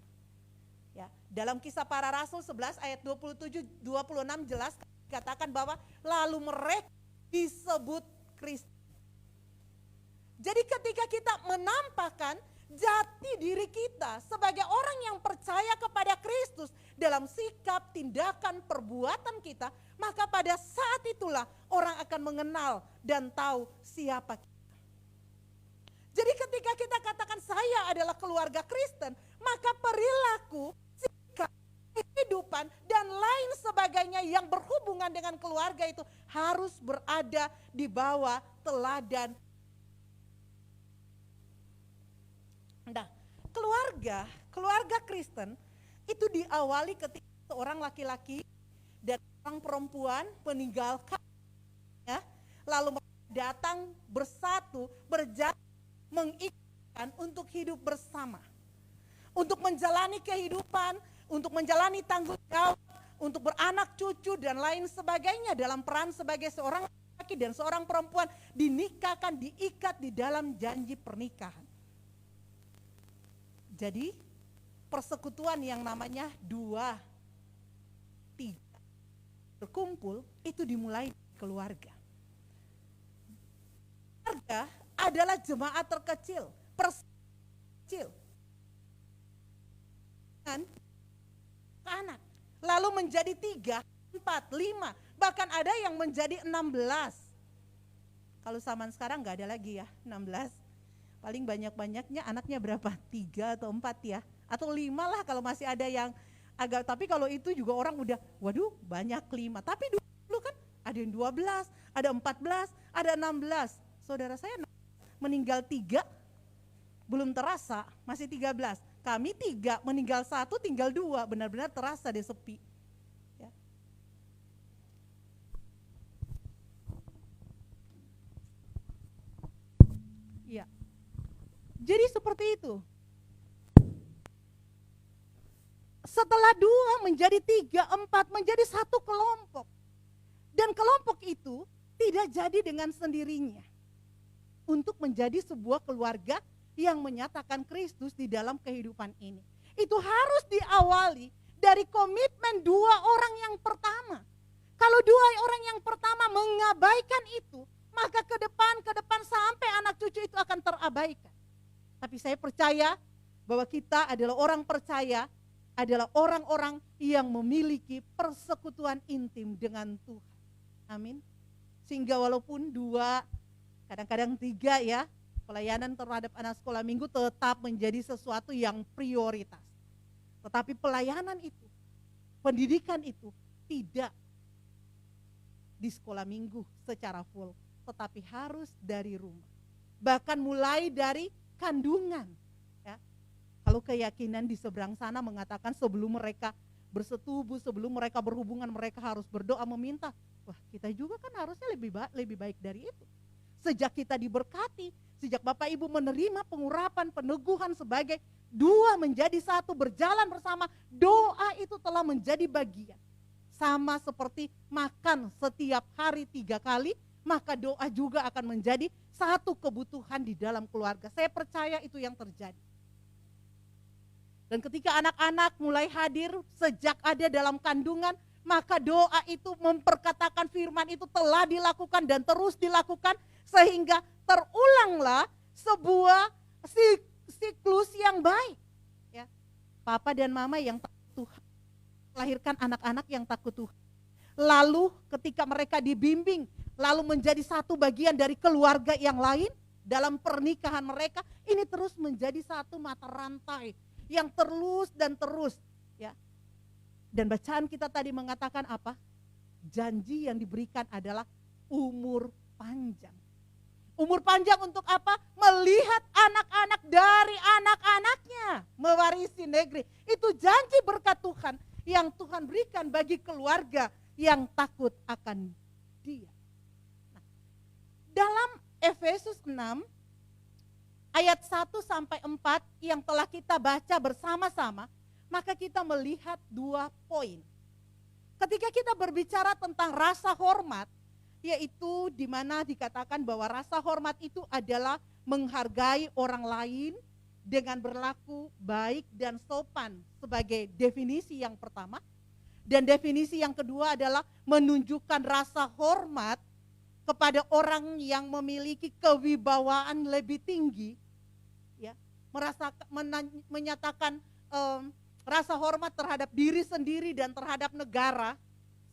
Ya, dalam Kisah Para Rasul 11 ayat 27-26 jelas dikatakan bahwa lalu mereka disebut Kristen. Jadi ketika kita menampakkan jati diri kita sebagai orang yang percaya kepada Kristus dalam sikap, tindakan, perbuatan kita, maka pada saat itulah orang akan mengenal dan tahu siapa kita. Jadi ketika kita katakan saya adalah keluarga Kristen, maka perilaku, sikap, kehidupan, dan lain sebagainya yang berhubungan dengan keluarga itu harus berada di bawah teladan. Nah, keluarga Kristen itu diawali ketika seorang laki-laki dan seorang perempuan meninggalkan, ya, lalu datang bersatu, berjati, mengikatkan untuk hidup bersama, untuk menjalani kehidupan, untuk menjalani tanggung jawab, untuk beranak cucu dan lain sebagainya dalam peran sebagai seorang laki dan seorang perempuan dinikahkan, diikat di dalam janji pernikahan. Jadi persekutuan yang namanya 2, 3 berkumpul itu dimulai dari keluarga. Keluarga adalah jemaat terkecil, kecil, kan? Anak, lalu menjadi 3, 4, 5, bahkan ada yang menjadi 16. Kalau zaman sekarang nggak ada lagi ya 16. Paling banyak-banyaknya anaknya berapa? 3 atau 4 ya. Atau 5 lah kalau masih ada yang agak, tapi kalau itu juga orang udah, waduh banyak 5. Tapi dulu kan ada yang 12, ada 14, ada 16. Saudara saya meninggal 3, belum terasa, masih 13. Kami 3, meninggal 1, tinggal 2, benar-benar terasa deh sepi. Ya. Ya. Jadi seperti itu. Setelah 2 menjadi 3, 4 menjadi satu kelompok. Dan kelompok itu tidak jadi dengan sendirinya. Untuk menjadi sebuah keluarga yang menyatakan Kristus di dalam kehidupan ini. Itu harus diawali dari komitmen 2 orang yang pertama. Kalau 2 orang yang pertama mengabaikan itu, maka ke depan sampai anak cucu itu akan terabaikan. Tapi saya percaya bahwa kita adalah orang percaya, adalah orang-orang yang memiliki persekutuan intim dengan Tuhan. Amin. Sehingga walaupun 2, kadang-kadang 3 ya, pelayanan terhadap anak sekolah minggu tetap menjadi sesuatu yang prioritas. Tetapi pelayanan itu, pendidikan itu tidak di sekolah minggu secara full, tetapi harus dari rumah. Bahkan mulai dari kandungan. Ya. Kalau keyakinan di seberang sana mengatakan sebelum mereka bersetubuh, sebelum mereka berhubungan, mereka harus berdoa meminta. Wah, kita juga kan harusnya lebih baik dari itu. Sejak kita diberkati, sejak Bapak Ibu menerima pengurapan, peneguhan sebagai 2 menjadi 1 berjalan bersama, doa itu telah menjadi bagian. Sama seperti makan setiap hari 3 kali, maka doa juga akan menjadi satu kebutuhan di dalam keluarga. Saya percaya itu yang terjadi. Dan ketika anak-anak mulai hadir sejak ada dalam kandungan, maka doa itu memperkatakan firman itu telah dilakukan dan terus dilakukan, sehingga terulanglah sebuah siklus yang baik. Ya. Papa dan mama yang takut Tuhan, melahirkan anak-anak yang takut Tuhan. Lalu ketika mereka dibimbing, lalu menjadi satu bagian dari keluarga yang lain, dalam pernikahan mereka, ini terus menjadi satu mata rantai yang terus dan terus. Ya. Dan bacaan kita tadi mengatakan apa? Janji yang diberikan adalah umur panjang. Umur panjang untuk apa? Melihat anak-anak dari anak-anaknya mewarisi negeri. Itu janji berkat Tuhan yang Tuhan berikan bagi keluarga yang takut akan Dia. Nah, dalam Efesus 6 ayat 1 sampai 4 yang telah kita baca bersama-sama, maka kita melihat 2 poin. Ketika kita berbicara tentang rasa hormat, yaitu di mana dikatakan bahwa rasa hormat itu adalah menghargai orang lain dengan berlaku baik dan sopan sebagai definisi yang pertama. Dan definisi yang kedua adalah menunjukkan rasa hormat kepada orang yang memiliki kewibawaan lebih tinggi, ya, menyatakan rasa hormat terhadap diri sendiri dan terhadap negara,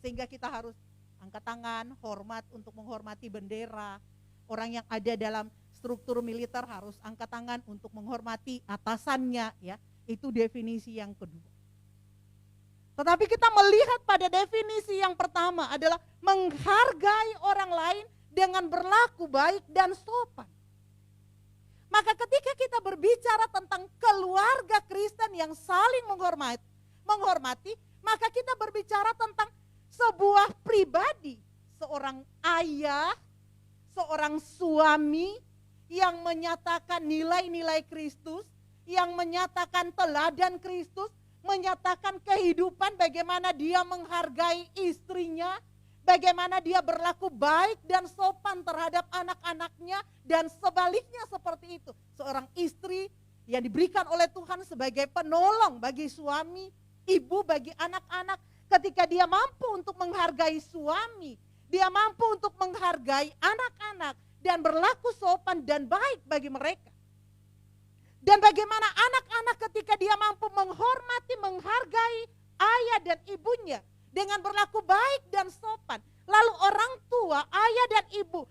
sehingga kita harus angkat tangan, hormat untuk menghormati bendera. Orang yang ada dalam struktur militer harus angkat tangan untuk menghormati atasannya, ya. Itu definisi yang kedua. Tetapi kita melihat pada definisi yang pertama adalah menghargai orang lain dengan berlaku baik dan sopan. Maka ketika kita berbicara tentang keluarga Kristen yang saling menghormati, maka kita berbicara tentang sebuah pribadi, seorang ayah, seorang suami yang menyatakan nilai-nilai Kristus, yang menyatakan teladan Kristus, menyatakan kehidupan bagaimana dia menghargai istrinya, bagaimana dia berlaku baik dan sopan terhadap anak-anaknya, dan sebaliknya seperti itu. Seorang istri yang diberikan oleh Tuhan sebagai penolong bagi suami, ibu bagi anak-anak. Ketika dia mampu untuk menghargai suami, dia mampu untuk menghargai anak-anak dan berlaku sopan dan baik bagi mereka. Dan bagaimana anak-anak ketika dia mampu menghormati, menghargai ayah dan ibunya dengan berlaku baik dan sopan. Lalu orang tua, ayah dan ibu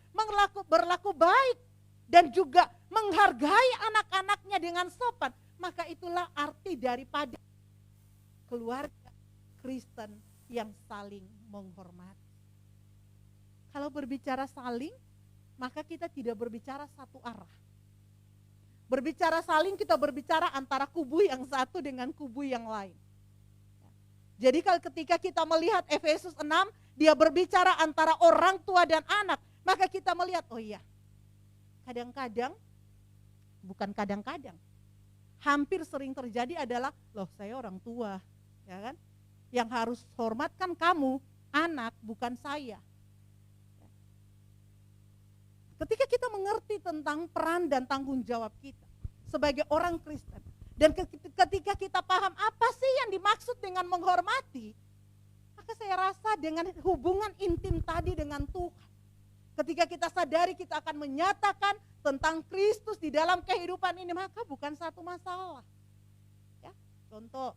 berlaku baik dan juga menghargai anak-anaknya dengan sopan. Maka itulah arti daripada keluarga Kristen yang saling menghormati. Kalau berbicara saling, maka kita tidak berbicara satu arah. Berbicara saling, kita berbicara antara kubu yang satu dengan kubu yang lain. Jadi kalau ketika kita melihat Efesus 6, dia berbicara antara orang tua dan anak, maka kita melihat, oh iya, kadang-kadang, bukan kadang-kadang, hampir sering terjadi adalah, loh saya orang tua, ya kan? Yang harus hormatkan kamu, anak, bukan saya. Ketika kita mengerti tentang peran dan tanggung jawab kita sebagai orang Kristen, dan ketika kita paham apa sih yang dimaksud dengan menghormati, maka saya rasa dengan hubungan intim tadi dengan Tuhan, ketika kita sadari kita akan menyatakan tentang Kristus di dalam kehidupan ini, maka bukan satu masalah. Ya, contoh,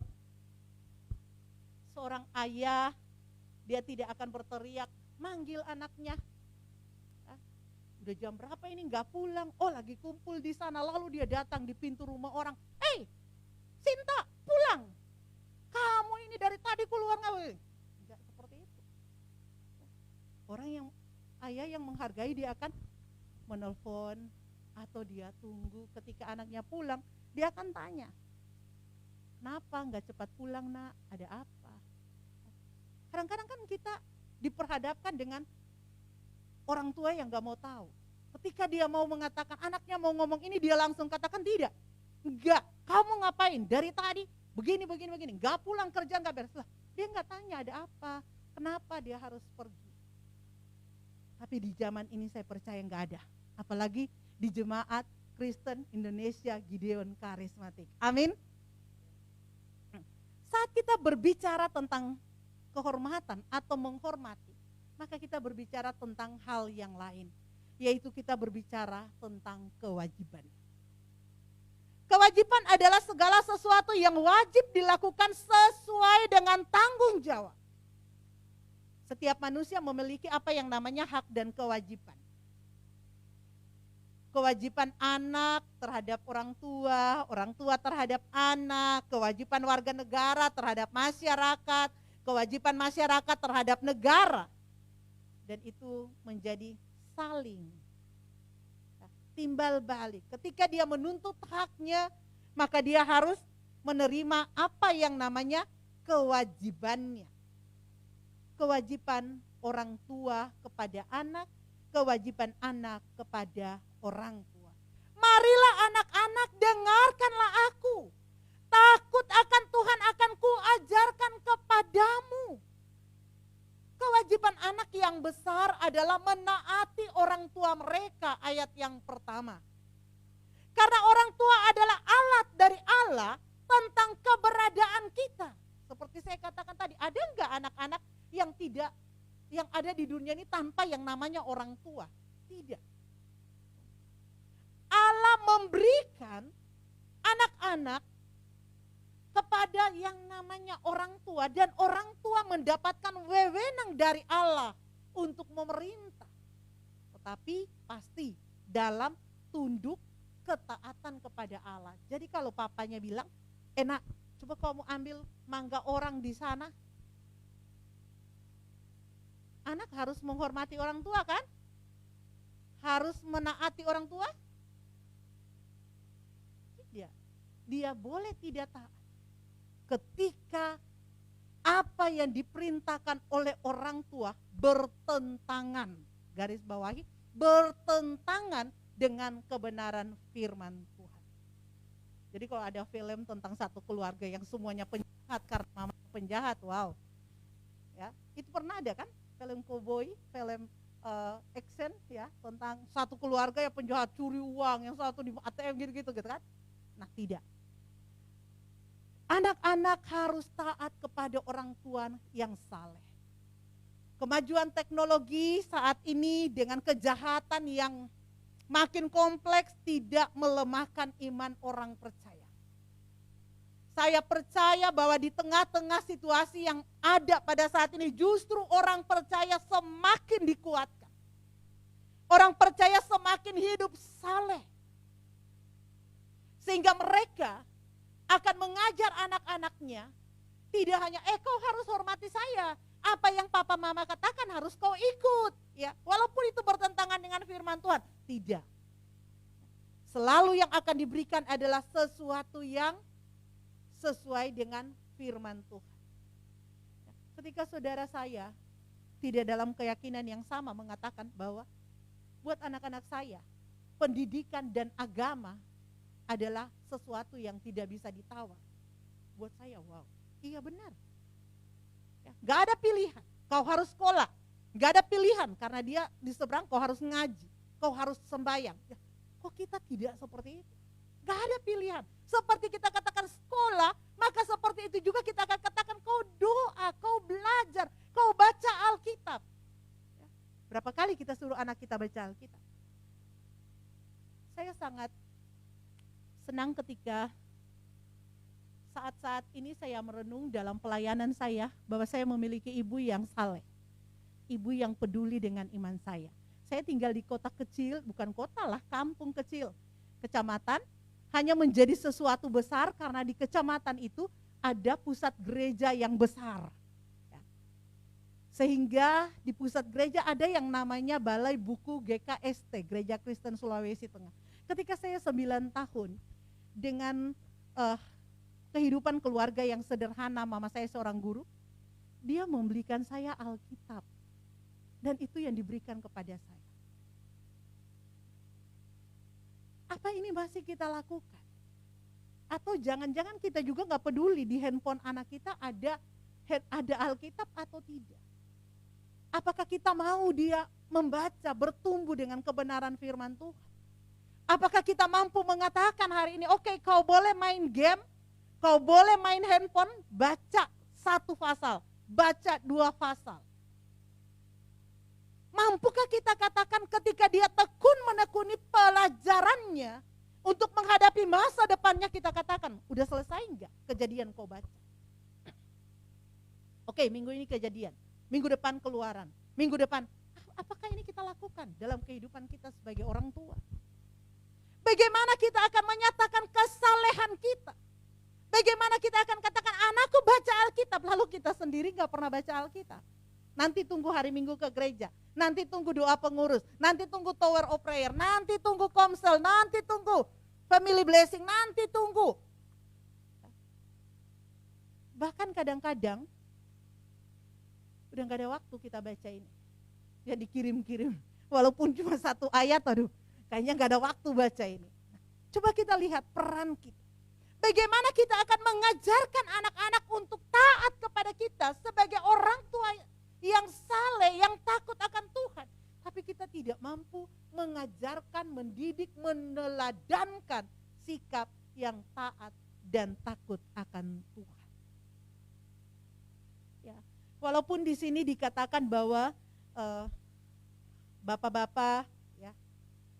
seorang ayah, dia tidak akan berteriak, manggil anaknya. Udah jam berapa ini nggak pulang? Oh lagi kumpul di sana. Lalu dia datang di pintu rumah orang. Hei, Sinta pulang. Kamu ini dari tadi keluar nggak? Tidak seperti itu. Orang yang ayah yang menghargai, dia akan menelpon atau dia tunggu ketika anaknya pulang. Dia akan tanya, kenapa nggak cepat pulang nak? Ada apa? Kadang-kadang kan kita diperhadapkan dengan orang tua yang gak mau tahu. Ketika dia mau mengatakan, anaknya mau ngomong ini, dia langsung katakan tidak. Enggak, kamu ngapain? Dari tadi begini. Gak pulang kerja, gak beres. Dia gak tanya ada apa, kenapa dia harus pergi. Tapi di zaman ini saya percaya gak ada. Apalagi di jemaat Kristen Indonesia Gideon Karismatik. Amin. Saat kita berbicara tentang kehormatan atau menghormati, maka kita berbicara tentang hal yang lain, yaitu kita berbicara tentang kewajiban. Kewajiban adalah segala sesuatu yang wajib dilakukan sesuai dengan tanggung jawab. Setiap manusia memiliki apa yang namanya hak dan kewajiban. Kewajiban anak terhadap orang tua terhadap anak, kewajiban warga negara terhadap masyarakat, kewajiban masyarakat terhadap negara. Dan itu menjadi saling timbal balik. Ketika dia menuntut haknya, maka dia harus menerima apa yang namanya kewajibannya. Kewajiban orang tua kepada anak, kewajiban anak kepada orang tua. Marilah anak-anak, dengarkanlah aku. Takut akan Tuhan akan kuajarkan kepadamu. Kewajiban anak yang besar adalah menaati orang tua mereka, ayat yang pertama. Karena orang tua adalah alat dari Allah tentang keberadaan kita. Seperti saya katakan tadi, ada enggak anak-anak yang ada di dunia ini tanpa yang namanya orang tua? Tidak. Allah memberikan anak-anak kepada yang namanya orang tua, dan orang tua mendapatkan wewenang dari Allah untuk memerintah. Tetapi pasti dalam tunduk ketaatan kepada Allah. Jadi kalau papanya bilang, enak, coba kamu ambil mangga orang di sana. Anak harus menghormati orang tua kan? Harus menaati orang tua? Tidak. Dia boleh tidak taat ketika apa yang diperintahkan oleh orang tua bertentangan, garis bawahi, bertentangan dengan kebenaran firman Tuhan. Jadi kalau ada film tentang satu keluarga yang semuanya penjahat karena mama penjahat, wow. Ya, itu pernah ada kan? Film cowboy, film action ya, tentang satu keluarga yang penjahat, curi uang, yang satu di ATM gitu kan? Nah, tidak. Anak-anak harus taat kepada orang tua yang saleh. Kemajuan teknologi saat ini dengan kejahatan yang makin kompleks tidak melemahkan iman orang percaya. Saya percaya bahwa di tengah-tengah situasi yang ada pada saat ini, justru orang percaya semakin dikuatkan. Orang percaya semakin hidup saleh. Sehingga mereka akan mengajar anak-anaknya, tidak hanya kau harus hormati saya, apa yang papa mama katakan harus kau ikut, ya, walaupun itu bertentangan dengan firman Tuhan. Tidak. Selalu yang akan diberikan adalah sesuatu yang sesuai dengan firman Tuhan. Ketika saudara saya tidak dalam keyakinan yang sama mengatakan bahwa buat anak-anak saya, pendidikan dan agama adalah sesuatu yang tidak bisa ditawar. Buat saya, wow, iya benar. Ya, gak ada pilihan, kau harus sekolah. Gak ada pilihan, karena dia di seberang kau harus ngaji, kau harus sembahyang. Ya, kok kita tidak seperti itu? Gak ada pilihan. Seperti kita katakan sekolah, maka seperti itu juga kita akan katakan kau doa, kau belajar, kau baca Alkitab. Ya, berapa kali kita suruh anak kita baca Alkitab? Saya sangat senang ketika saat-saat ini saya merenung dalam pelayanan saya bahwa saya memiliki ibu yang saleh, ibu yang peduli dengan iman saya. Saya tinggal di kota kecil, bukan kota lah, kampung kecil, kecamatan, hanya menjadi sesuatu besar karena di kecamatan itu ada pusat gereja yang besar. Sehingga di pusat gereja ada yang namanya Balai Buku GKST, Gereja Kristen Sulawesi Tengah. Ketika saya 9 tahun dengan kehidupan keluarga yang sederhana, mama saya seorang guru, dia membelikan saya Alkitab. Dan itu yang diberikan kepada saya. Apa ini masih kita lakukan? Atau jangan-jangan kita juga gak peduli di handphone anak kita ada Alkitab atau tidak? Apakah kita mau dia membaca, bertumbuh dengan kebenaran firman Tuhan? Apakah kita mampu mengatakan hari ini, oke, kau boleh main game, kau boleh main handphone, baca 1 pasal, baca 2 pasal. Mampukah kita katakan ketika dia tekun menekuni pelajarannya untuk menghadapi masa depannya, kita katakan, udah selesai enggak kejadian kau baca? Oke, minggu ini kejadian, minggu depan keluaran, minggu depan, apakah ini kita lakukan dalam kehidupan kita sebagai orang tua? Bagaimana kita akan menyatakan kesalehan kita? Bagaimana kita akan katakan anakku baca Alkitab, lalu kita sendiri gak pernah baca Alkitab? Nanti tunggu hari Minggu ke gereja, nanti tunggu doa pengurus, nanti tunggu Tower of Prayer, nanti tunggu komsel, nanti tunggu family blessing, nanti tunggu. Bahkan kadang-kadang udah gak ada waktu kita baca ini. Ya dikirim-kirim, walaupun cuma 1 ayat, aduh kayaknya gak ada waktu baca ini. Coba kita lihat peran kita. Bagaimana kita akan mengajarkan anak-anak untuk taat kepada kita sebagai orang tua yang saleh, yang takut akan Tuhan. Tapi kita tidak mampu mengajarkan, mendidik, meneladankan sikap yang taat dan takut akan Tuhan. Ya, walaupun di sini dikatakan bahwa bapak-bapak ya,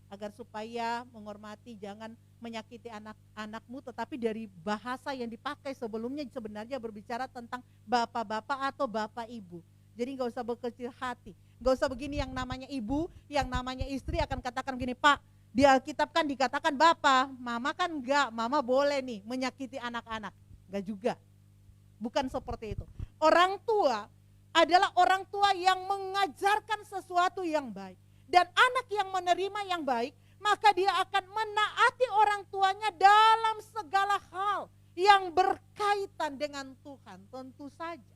agar supaya menghormati, jangan menyakiti anak-anakmu, tetapi dari bahasa yang dipakai sebelumnya sebenarnya berbicara tentang bapak-bapak atau bapak ibu. Jadi gak usah berkecil hati, gak usah begini, yang namanya ibu, yang namanya istri akan katakan gini, Pak, di Alkitab kan dikatakan bapak, mama kan enggak, mama boleh nih menyakiti anak-anak. Enggak juga, bukan seperti itu. Orang tua adalah orang tua yang mengajarkan sesuatu yang baik. Dan anak yang menerima yang baik, maka dia akan menaati orang tuanya dalam segala hal yang berkaitan dengan Tuhan, tentu saja.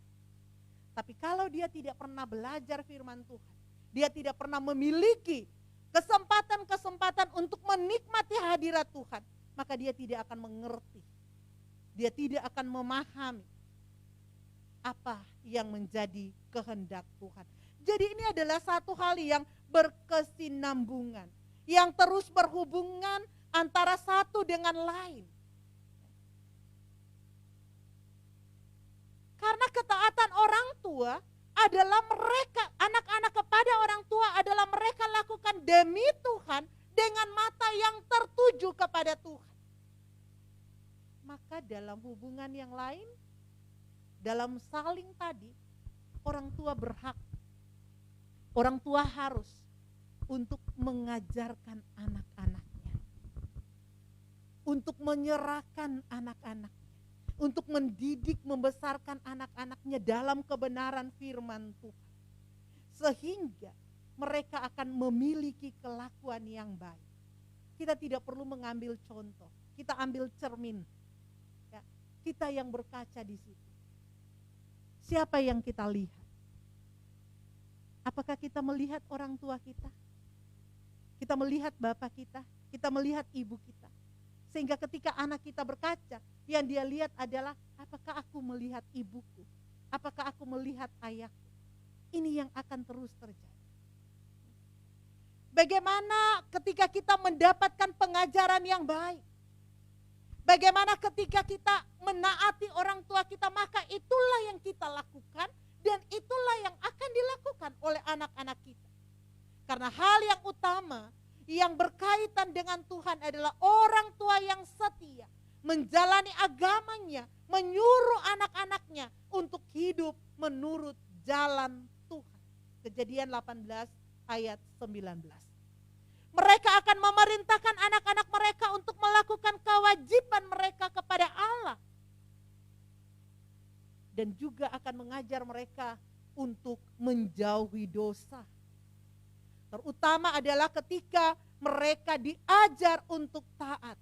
Tapi kalau dia tidak pernah belajar firman Tuhan, dia tidak pernah memiliki kesempatan-kesempatan untuk menikmati hadirat Tuhan, maka dia tidak akan mengerti, dia tidak akan memahami apa yang menjadi kehendak Tuhan. Jadi ini adalah satu hal yang berkesinambungan, yang terus berhubungan antara satu dengan lain. Karena ketaatan orang tua adalah mereka, anak-anak kepada orang tua adalah mereka lakukan demi Tuhan dengan mata yang tertuju kepada Tuhan. Maka dalam hubungan yang lain, dalam saling tadi, orang tua berhak, orang tua harus untuk mengajarkan anak-anaknya, untuk menyerahkan anak-anaknya, untuk mendidik, membesarkan anak-anaknya dalam kebenaran firman Tuhan. Sehingga mereka akan memiliki kelakuan yang baik. kita tidak perlu mengambil contoh, kita ambil cermin. Ya, kita yang berkaca di situ. Siapa yang kita lihat? Apakah kita melihat orang tua kita? Kita melihat bapak kita melihat ibu kita. Sehingga ketika anak kita berkaca, yang dia lihat adalah, apakah aku melihat ibuku? Apakah aku melihat ayahku? Ini yang akan terus terjadi. Bagaimana ketika kita mendapatkan pengajaran yang baik? Bagaimana ketika kita menaati orang tua kita, maka itulah yang kita lakukan dan itulah yang akan dilakukan oleh anak-anak kita. Karena hal yang utama yang berkaitan dengan Tuhan adalah orang tua yang setia, menjalani agamanya, menyuruh anak-anaknya untuk hidup menurut jalan Tuhan. Kejadian 18 ayat 19. Mereka akan memerintahkan anak-anak mereka untuk melakukan kewajiban mereka kepada Allah. Dan juga akan mengajar mereka untuk menjauhi dosa. Terutama adalah ketika mereka diajar untuk taat.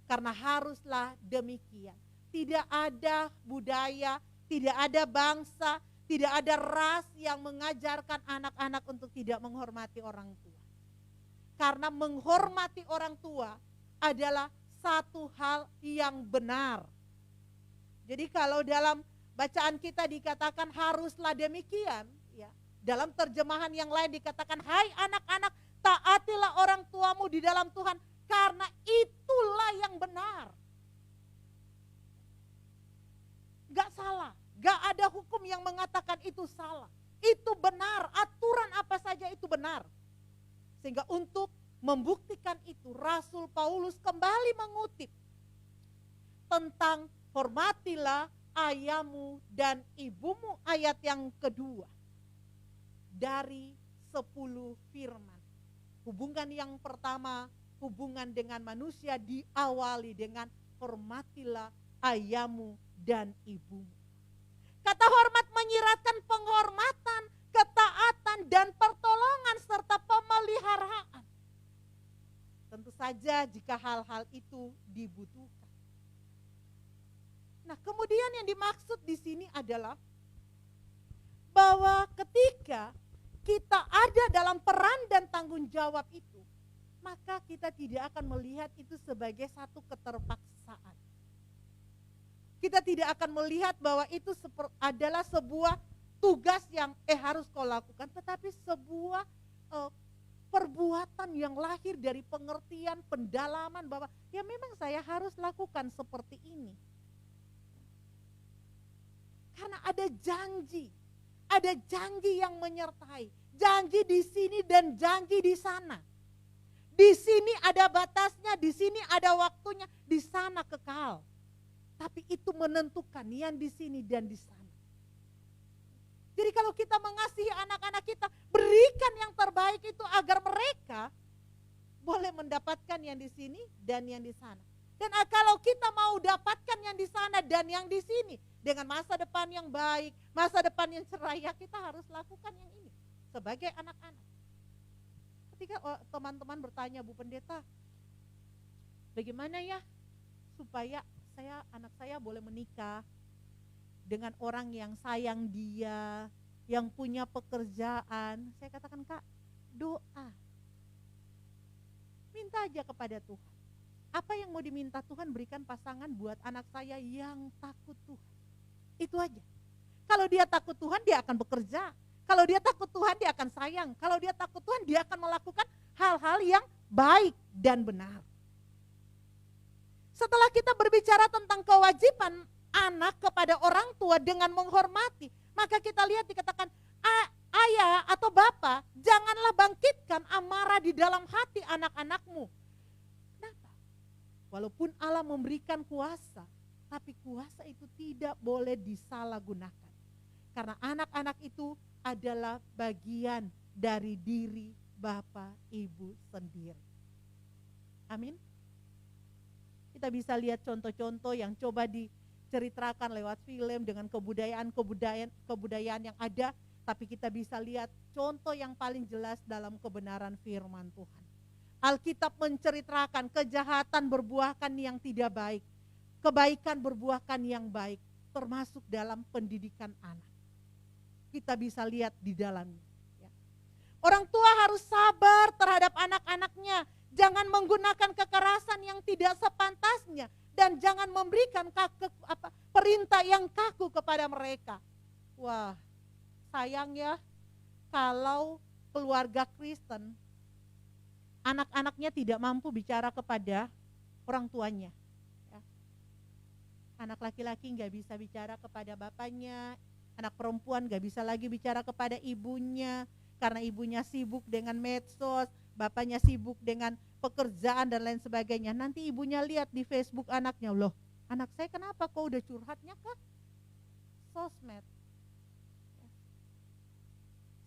Karena haruslah demikian. Tidak ada budaya, tidak ada bangsa, tidak ada ras yang mengajarkan anak-anak untuk tidak menghormati orang tua. Karena menghormati orang tua adalah satu hal yang benar. Jadi kalau dalam bacaan kita dikatakan haruslah demikian, ya. Dalam terjemahan yang lain dikatakan, hai anak-anak, taatilah orang tuamu di dalam Tuhan, karena itulah yang benar. Gak salah, gak ada hukum yang mengatakan itu salah. Itu benar, aturan apa saja itu benar. Sehingga untuk membuktikan itu, Rasul Paulus kembali mengutip tentang hormatilah ayahmu dan ibumu, ayat yang kedua dari 10 firman. Hubungan yang pertama, hubungan dengan manusia diawali dengan hormatilah ayahmu dan ibumu. Kata hormat menyiratkan penghormatan, ketaatan dan pertolongan serta pemeliharaan. Tentu saja jika hal-hal itu dibutuhkan. Nah, kemudian yang dimaksud di sini adalah bahwa ketika kita ada dalam peran dan tanggung jawab itu, maka kita tidak akan melihat itu sebagai satu keterpaksaan. Kita tidak akan melihat bahwa itu adalah sebuah tugas yang harus kau lakukan, tetapi sebuah perbuatan yang lahir dari pengertian, pendalaman bahwa ya memang saya harus lakukan seperti ini. Karena ada janji yang menyertai, janji di sini dan janji di sana. Di sini ada batasnya, di sini ada waktunya, di sana kekal. Tapi itu menentukan yang di sini dan di sana. Jadi kalau kita mengasihi anak-anak kita, berikan yang terbaik itu agar mereka boleh mendapatkan yang di sini dan yang di sana. Dan kalau kita mau dapatkan yang di sana dan yang di sini, dengan masa depan yang baik, masa depan yang cerah, kita harus lakukan yang ini sebagai anak-anak. Ketika teman-teman bertanya, Bu Pendeta, bagaimana ya supaya anak saya boleh menikah dengan orang yang sayang dia, yang punya pekerjaan? Saya katakan, Kak, doa. Minta aja kepada Tuhan. Apa yang mau diminta Tuhan, berikan pasangan buat anak saya yang takut Tuhan. Itu aja. Kalau dia takut Tuhan, dia akan bekerja. Kalau dia takut Tuhan, dia akan sayang. Kalau dia takut Tuhan, dia akan melakukan hal-hal yang baik dan benar. Setelah kita berbicara tentang kewajiban anak kepada orang tua dengan menghormati, maka kita lihat dikatakan, ayah atau bapak, janganlah bangkitkan amarah di dalam hati anak-anakmu. Kenapa? Walaupun Allah memberikan kuasa, tapi kuasa itu tidak boleh disalahgunakan. Karena anak-anak itu adalah bagian dari diri bapak ibu sendiri. Amin. Kita bisa lihat contoh-contoh yang coba diceritakan lewat film dengan kebudayaan yang ada, tapi kita bisa lihat contoh yang paling jelas dalam kebenaran firman Tuhan. Alkitab menceritakan kejahatan berbuahkan yang tidak baik, kebaikan berbuahkan yang baik, termasuk dalam pendidikan anak. Kita bisa lihat di dalamnya. Ya. Orang tua harus sabar terhadap anak-anaknya, jangan menggunakan kekerasan yang tidak sepantasnya, dan jangan memberikan perintah yang kaku kepada mereka. Wah, sayang ya, kalau keluarga Kristen, anak-anaknya tidak mampu bicara kepada orang tuanya. Ya. Anak laki-laki nggak bisa bicara kepada bapaknya, anak perempuan nggak bisa lagi bicara kepada ibunya, karena ibunya sibuk dengan medsos, bapaknya sibuk dengan pekerjaan dan lain sebagainya. Nanti ibunya lihat di Facebook anaknya, loh anak saya kenapa kok udah curhatnya ke sosmed.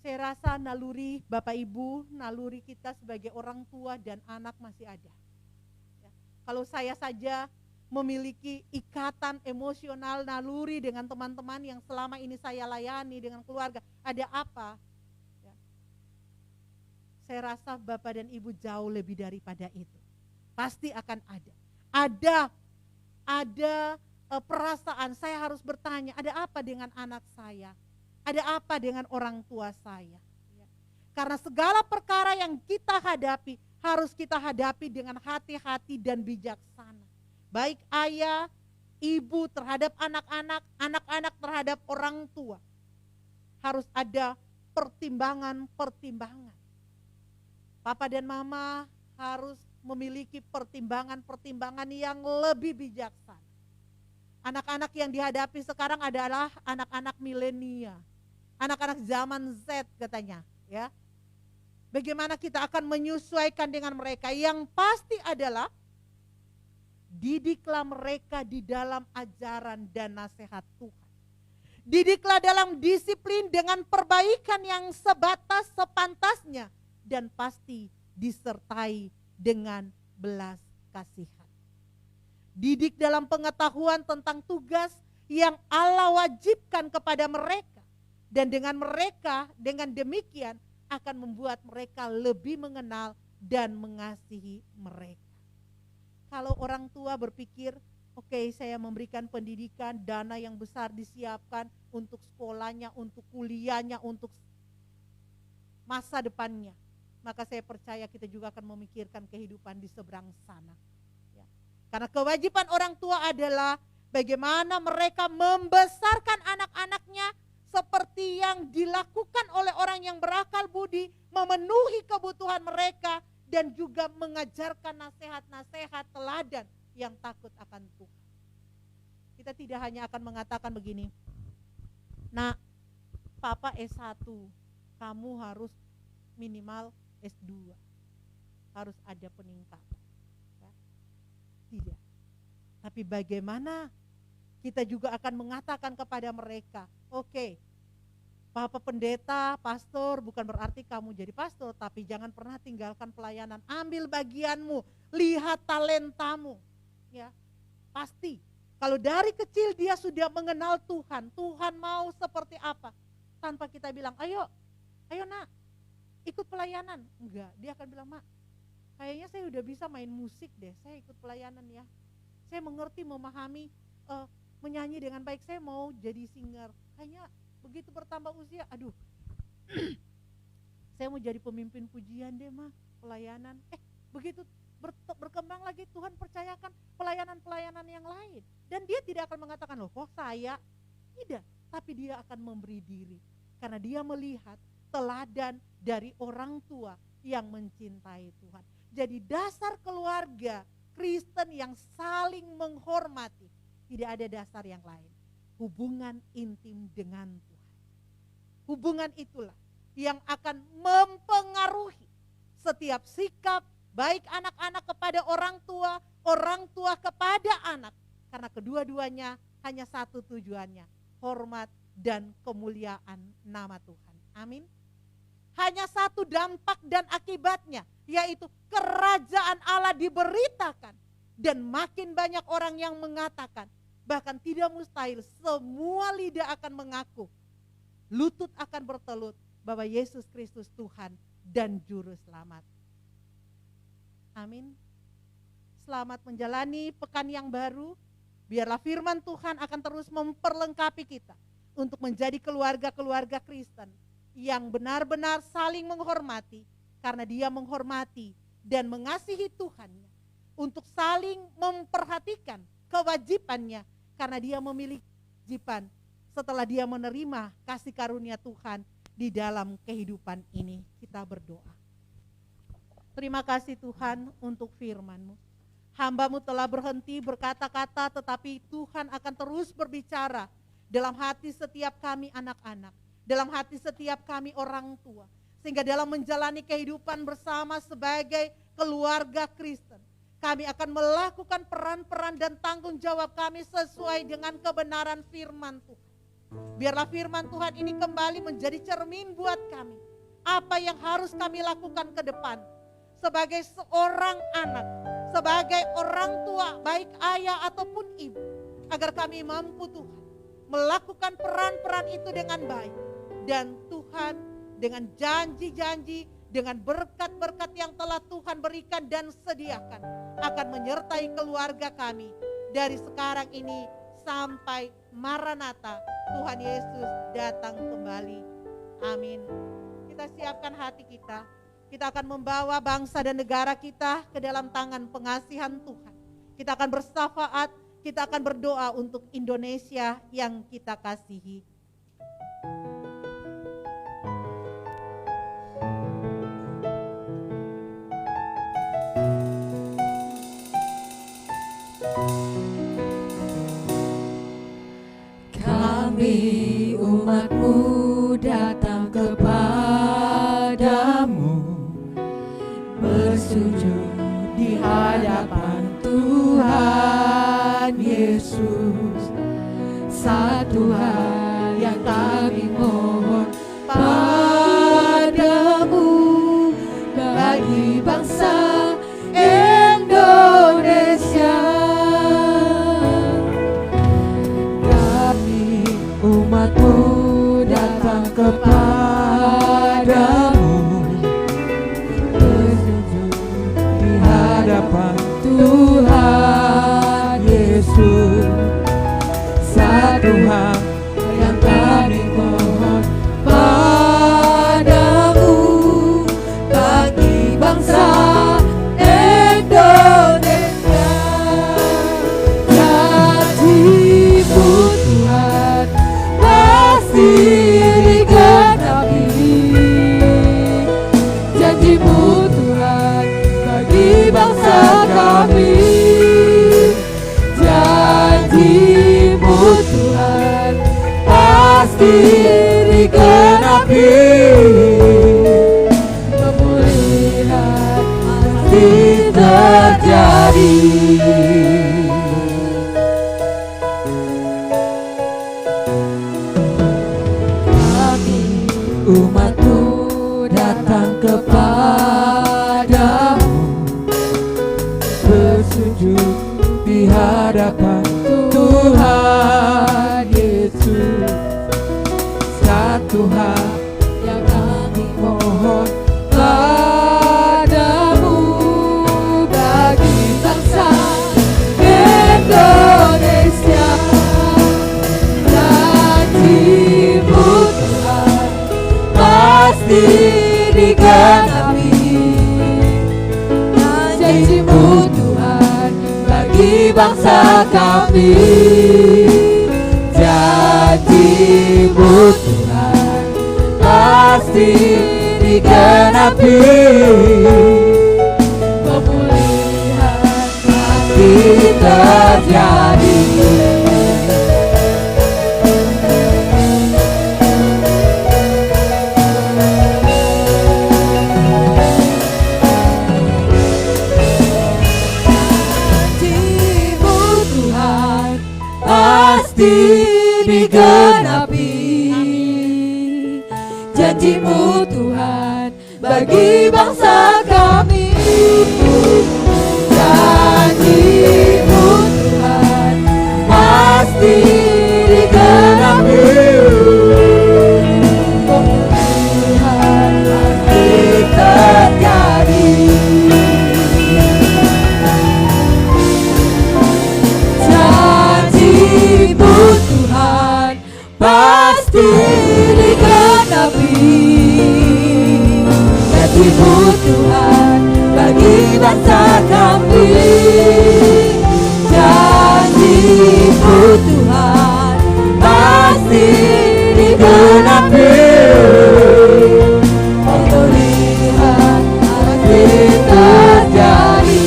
Saya rasa naluri Bapak Ibu, naluri kita sebagai orang tua dan anak masih ada. Ya. Kalau saya saja memiliki ikatan emosional naluri dengan teman-teman yang selama ini saya layani dengan keluarga, ada apa? Ya. Saya rasa Bapak dan Ibu jauh lebih daripada itu. Pasti akan ada. Ada perasaan, saya harus bertanya, ada apa dengan anak saya? Ada apa dengan orang tua saya? Ya. Karena segala perkara yang kita hadapi, harus kita hadapi dengan hati-hati dan bijaksana. Baik ayah, ibu terhadap anak-anak, anak-anak terhadap orang tua. Harus ada pertimbangan-pertimbangan. Papa dan mama harus memiliki pertimbangan-pertimbangan yang lebih bijaksana. Anak-anak yang dihadapi sekarang adalah anak-anak milenial. Anak-anak zaman Z katanya, ya. Bagaimana kita akan menyesuaikan dengan mereka? Yang pasti adalah didiklah mereka di dalam ajaran dan nasihat Tuhan. Didiklah dalam disiplin dengan perbaikan yang sebatas sepantasnya dan pasti disertai dengan belas kasihan. Didik dalam pengetahuan tentang tugas yang Allah wajibkan kepada mereka. Dan dengan demikian akan membuat mereka lebih mengenal dan mengasihi mereka. Kalau orang tua berpikir, oke, saya memberikan pendidikan, dana yang besar disiapkan untuk sekolahnya, untuk kuliahnya, untuk masa depannya. Maka saya percaya kita juga akan memikirkan kehidupan di seberang sana. Ya. Karena kewajiban orang tua adalah bagaimana mereka membesarkan anak-anaknya seperti yang dilakukan oleh orang yang berakal budi, memenuhi kebutuhan mereka, dan juga mengajarkan nasihat-nasihat teladan yang takut akan Tuhan. Kita tidak hanya akan mengatakan begini, nah papa S1, kamu harus minimal S2, harus ada peningkatan. Ya. Tidak. Tapi bagaimana kita juga akan mengatakan kepada mereka, oke, Papa pendeta, pastor, bukan berarti kamu jadi pastor, tapi jangan pernah tinggalkan pelayanan. Ambil bagianmu, lihat talentamu. Ya, pasti. Kalau dari kecil dia sudah mengenal Tuhan, Tuhan mau seperti apa? Tanpa kita bilang, ayo nak, ikut pelayanan. Enggak, dia akan bilang, Mak, kayaknya saya udah bisa main musik deh, saya ikut pelayanan ya. Saya mengerti, memahami, menyanyi dengan baik, saya mau jadi singer. Kayaknya begitu bertambah usia, aduh, saya mau jadi pemimpin pujian deh mah, pelayanan. Begitu berkembang lagi, Tuhan percayakan pelayanan-pelayanan yang lain. Dan dia tidak akan mengatakan, loh kok saya? Tidak, tapi dia akan memberi diri. Karena dia melihat teladan dari orang tua yang mencintai Tuhan. Jadi dasar keluarga Kristen yang saling menghormati, tidak ada dasar yang lain. Hubungan intim dengan Tuhan. Hubungan itulah yang akan mempengaruhi setiap sikap, baik anak-anak kepada orang tua kepada anak. Karena kedua-duanya hanya satu tujuannya, hormat dan kemuliaan nama Tuhan. Amin. Hanya satu dampak dan akibatnya, yaitu kerajaan Allah diberitakan. Dan makin banyak orang yang mengatakan, bahkan tidak mustahil, semua lidah akan mengaku, lutut akan bertelut bahwa Yesus Kristus Tuhan dan Juru Selamat. Amin. Selamat menjalani pekan yang baru. Biarlah firman Tuhan akan terus memperlengkapi kita untuk menjadi keluarga-keluarga Kristen yang benar-benar saling menghormati karena dia menghormati dan mengasihi Tuhannya, untuk saling memperhatikan kewajibannya karena dia memiliki kewajiban setelah dia menerima kasih karunia Tuhan di dalam kehidupan ini. Kita berdoa. Terima kasih Tuhan untuk firman-Mu. Hamba-Mu telah berhenti berkata-kata, tetapi Tuhan akan terus berbicara dalam hati setiap kami anak-anak, dalam hati setiap kami orang tua, sehingga dalam menjalani kehidupan bersama sebagai keluarga Kristen, kami akan melakukan peran-peran dan tanggung jawab kami sesuai dengan kebenaran firman Tuhan. Biarlah firman Tuhan ini kembali menjadi cermin buat kami. Apa yang harus kami lakukan ke depan sebagai seorang anak, sebagai orang tua, baik ayah ataupun ibu, agar kami mampu Tuhan melakukan peran-peran itu dengan baik. Dan Tuhan dengan janji-janji, dengan berkat-berkat yang telah Tuhan berikan dan sediakan, akan menyertai keluarga kami dari sekarang ini sampai Maranatha, Tuhan Yesus datang kembali. Amin. Kita siapkan hati kita. Kita akan membawa bangsa dan negara kita ke dalam tangan pengasihan Tuhan. Kita akan bersafaat, kita akan berdoa untuk Indonesia yang kita kasihi. Kami umat-Mu datang kepadamu, bersujud di hadapan Tuhan Yesus. Satu hal yang kami mohon padamu, bagi bangsa Indonesia. Kami umat-Mu datang kepadamu, Hadapan Tuhan Yesus. Satu hal yang kami mohon padamu, bagi bangsa Indonesia. Janji-Mu Tuhan pasti digenapi. Janji-Mu Tuhan bagi bangsa kami. Janji-Mu Tuhan pasti digenapi. Pemulihan pasti terjadi. Kami umat-Mu datang kepadamu, bersujud di hadapan Tuhan Yesus. Satu hal yang kami mohon padamu, bagi bangsa Indonesia. Janji-Mu Tuhan pasti digenapi. Janji-Mu Tuhan bagi bangsa kami. Janji-Mu Tuhan pasti digenapi. Pemulihan pasti terjadi. Pasti digenapi. Janji-Mu Tuhan bagi bangsa kami. Janji-Mu Tuhan pasti digenapi. Pemulihan pasti terjadi. Janji-Mu Tuhan bagi bangsa kami, janji-Mu Tuhan pasti digenapi. Pemulihan pasti terjadi,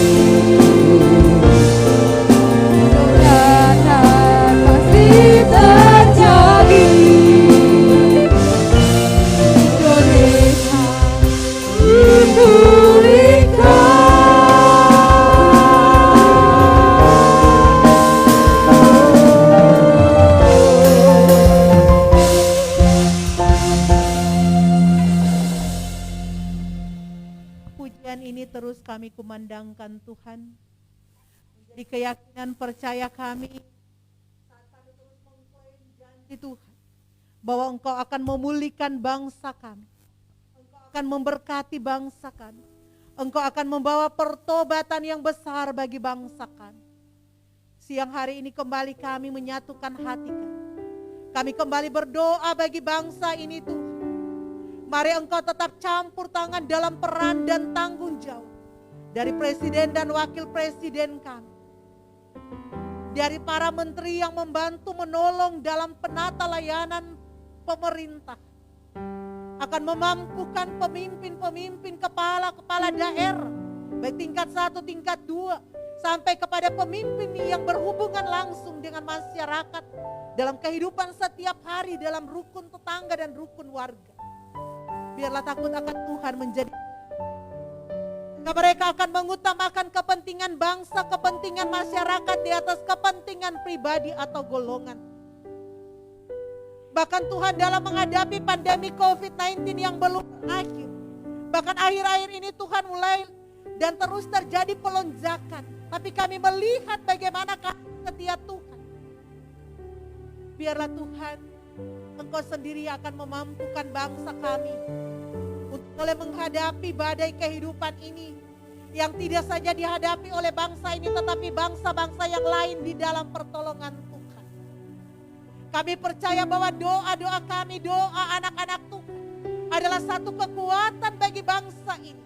kemuliaan pasti terjadi. Indonesia dipulihkan. Pujian ini terus kami kumandangkan Tuhan. Menjadi keyakinan percaya kami saat kami terus mengklaim janji Tuhan bahwa Engkau akan memulihkan bangsa kami. Engkau akan memberkati bangsa kami. Engkau akan membawa pertobatan yang besar bagi bangsa kami. Siang hari ini kembali kami menyatukan hati kami. Kami kembali berdoa bagi bangsa ini Tuhan. Mari Engkau tetap campur tangan dalam peran dan tanggung jawab dari Presiden dan Wakil Presiden kami. Dari para menteri yang membantu menolong dalam penata layanan pemerintah. Akan memampukan pemimpin-pemimpin kepala-kepala daerah. Baik tingkat 1, tingkat 2. Sampai kepada pemimpin yang berhubungan langsung dengan masyarakat. Dalam kehidupan setiap hari, dalam rukun tetangga dan rukun warga. Biarlah takut akan Tuhan menjadi. Mereka akan mengutamakan kepentingan bangsa, kepentingan masyarakat di atas kepentingan pribadi atau golongan. Bahkan Tuhan dalam menghadapi pandemi COVID-19 yang belum berakhir. Bahkan akhir-akhir ini Tuhan mulai dan terus terjadi pelonjakan. Tapi kami melihat bagaimana kasih setia Tuhan. Biarlah Tuhan, Engkau sendiri akan memampukan bangsa kami untuk mulai menghadapi badai kehidupan ini yang tidak saja dihadapi oleh bangsa ini tetapi bangsa-bangsa yang lain di dalam pertolongan Tuhan. Kami percaya bahwa doa-doa kami, doa anak-anak Tuhan adalah satu kekuatan bagi bangsa ini.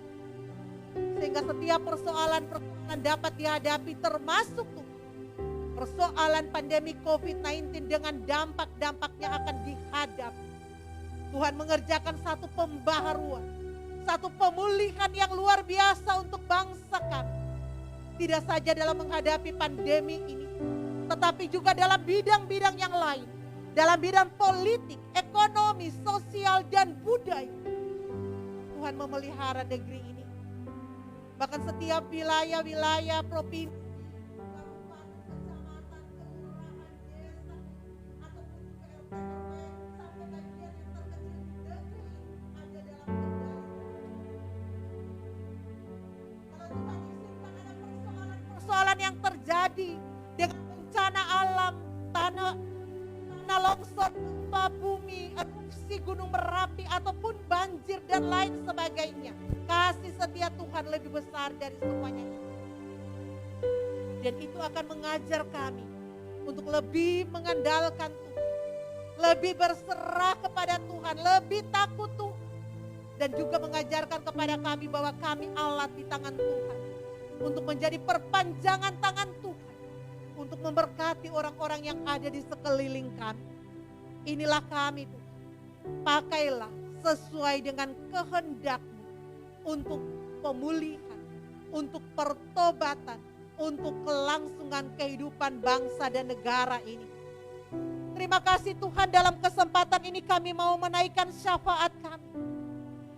Sehingga setiap persoalan-persoalan dapat dihadapi termasuk Tuhan. Persoalan pandemi COVID-19 dengan dampak-dampaknya akan dihadapi. Tuhan mengerjakan satu pembaharuan, satu pemulihan yang luar biasa untuk bangsa kami. Tidak saja dalam menghadapi pandemi ini, tetapi juga dalam bidang-bidang yang lain. Dalam bidang politik, ekonomi, sosial, dan budaya. Tuhan memelihara negeri ini. Bahkan setiap wilayah-wilayah provinsi, persoalan yang terjadi dengan bencana alam, tanah longsor, gempa bumi, erupsi gunung Merapi ataupun banjir dan lain sebagainya. Kasih setia Tuhan lebih besar dari semuanya itu. Dan itu akan mengajar kami untuk lebih mengandalkan Tuhan, lebih berserah kepada Tuhan, lebih takut Tuhan. Dan juga mengajarkan kepada kami bahwa kami alat di tangan Tuhan. Untuk menjadi perpanjangan tangan Tuhan. Untuk memberkati orang-orang yang ada di sekeliling kami. Inilah kami Tuhan. Pakailah sesuai dengan kehendak-Mu. Untuk pemulihan. Untuk pertobatan. Untuk kelangsungan kehidupan bangsa dan negara ini. Terima kasih Tuhan, dalam kesempatan ini kami mau menaikkan syafaat kami.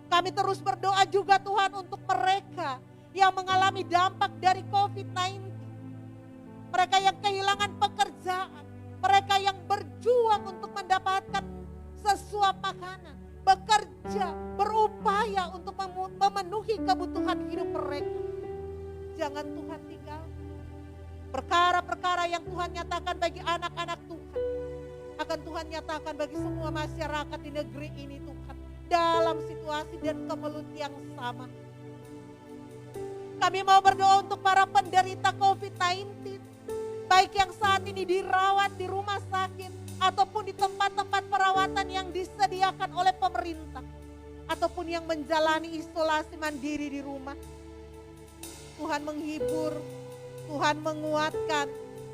Kami terus berdoa juga Tuhan untuk mereka yang mengalami dampak dari COVID-19. Mereka yang kehilangan pekerjaan. Mereka yang berjuang untuk mendapatkan sesuap makanan. Bekerja, berupaya untuk memenuhi kebutuhan hidup mereka. Jangan Tuhan tinggal. Perkara-perkara yang Tuhan nyatakan bagi anak-anak Tuhan. Akan Tuhan nyatakan bagi semua masyarakat di negeri ini Tuhan. Dalam situasi dan kemelut yang sama. Kami mau berdoa untuk para penderita COVID-19. Baik yang saat ini dirawat di rumah sakit. Ataupun di tempat-tempat perawatan yang disediakan oleh pemerintah. Atau ataupun yang menjalani isolasi mandiri di rumah. Tuhan menghibur, Tuhan menguatkan,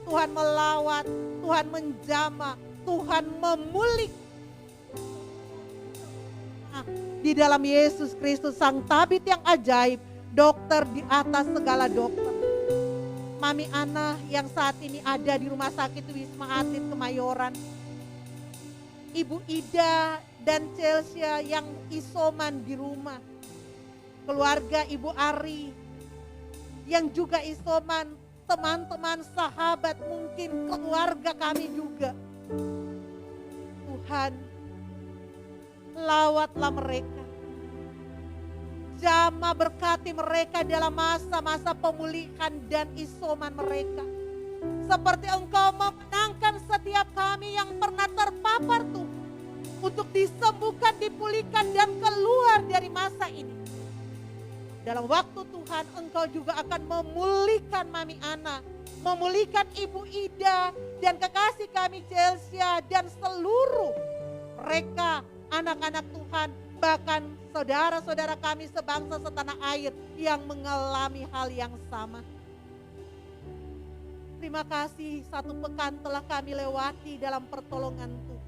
Tuhan melawat, Tuhan menjamah, Tuhan memulihkan. Di dalam Yesus Kristus, Sang Tabib yang ajaib, dokter di atas segala dokter. Mami Ana yang saat ini ada di Rumah Sakit Wisma Atlet Kemayoran. Ibu Ida dan Chelsea yang isoman di rumah. Keluarga Ibu Ari yang juga isoman, teman-teman, sahabat, mungkin keluarga kami juga. Tuhan, lawatlah mereka. Jamah berkati mereka dalam masa-masa pemulihan dan isoman mereka. Seperti Engkau memenangkan setiap kami yang pernah terpapar Tuhan. Untuk disembuhkan, dipulihkan dan keluar dari masa ini. Dalam waktu Tuhan, Engkau juga akan memulihkan Mami Ana, memulihkan Ibu Ida dan kekasih kami Chelsea dan seluruh mereka anak-anak Tuhan, bahkan saudara-saudara kami sebangsa setanah air yang mengalami hal yang sama. Terima kasih, 1 pekan telah kami lewati dalam pertolongan Tuhan.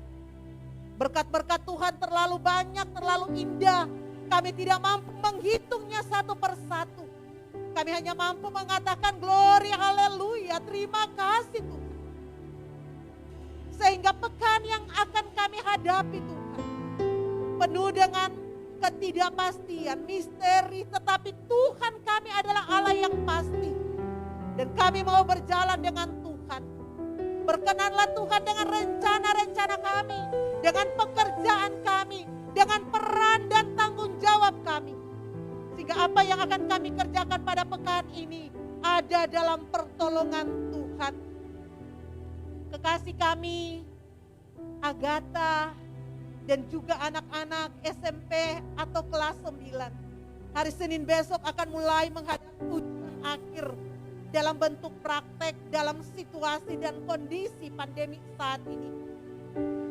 Berkat-berkat Tuhan terlalu banyak, terlalu indah. Kami tidak mampu menghitungnya satu persatu. Kami hanya mampu mengatakan glory, haleluya, terima kasih Tuhan. Sehingga pekan yang akan kami hadapi Tuhan, penuh dengan ketidakpastian, misteri, tetapi Tuhan kami adalah Allah yang pasti. Dan kami mau berjalan dengan Tuhan. Berkenanlah Tuhan dengan rencana-rencana kami, dengan pekerjaan kami, dengan peran dan tanggung jawab kami. Sehingga apa yang akan kami kerjakan pada pekan ini ada dalam pertolongan Tuhan. Kekasih kami, Agatha, dan juga anak-anak SMP atau kelas 9. Hari Senin besok akan mulai menghadapi ujian akhir dalam bentuk praktek dalam situasi dan kondisi pandemi saat ini.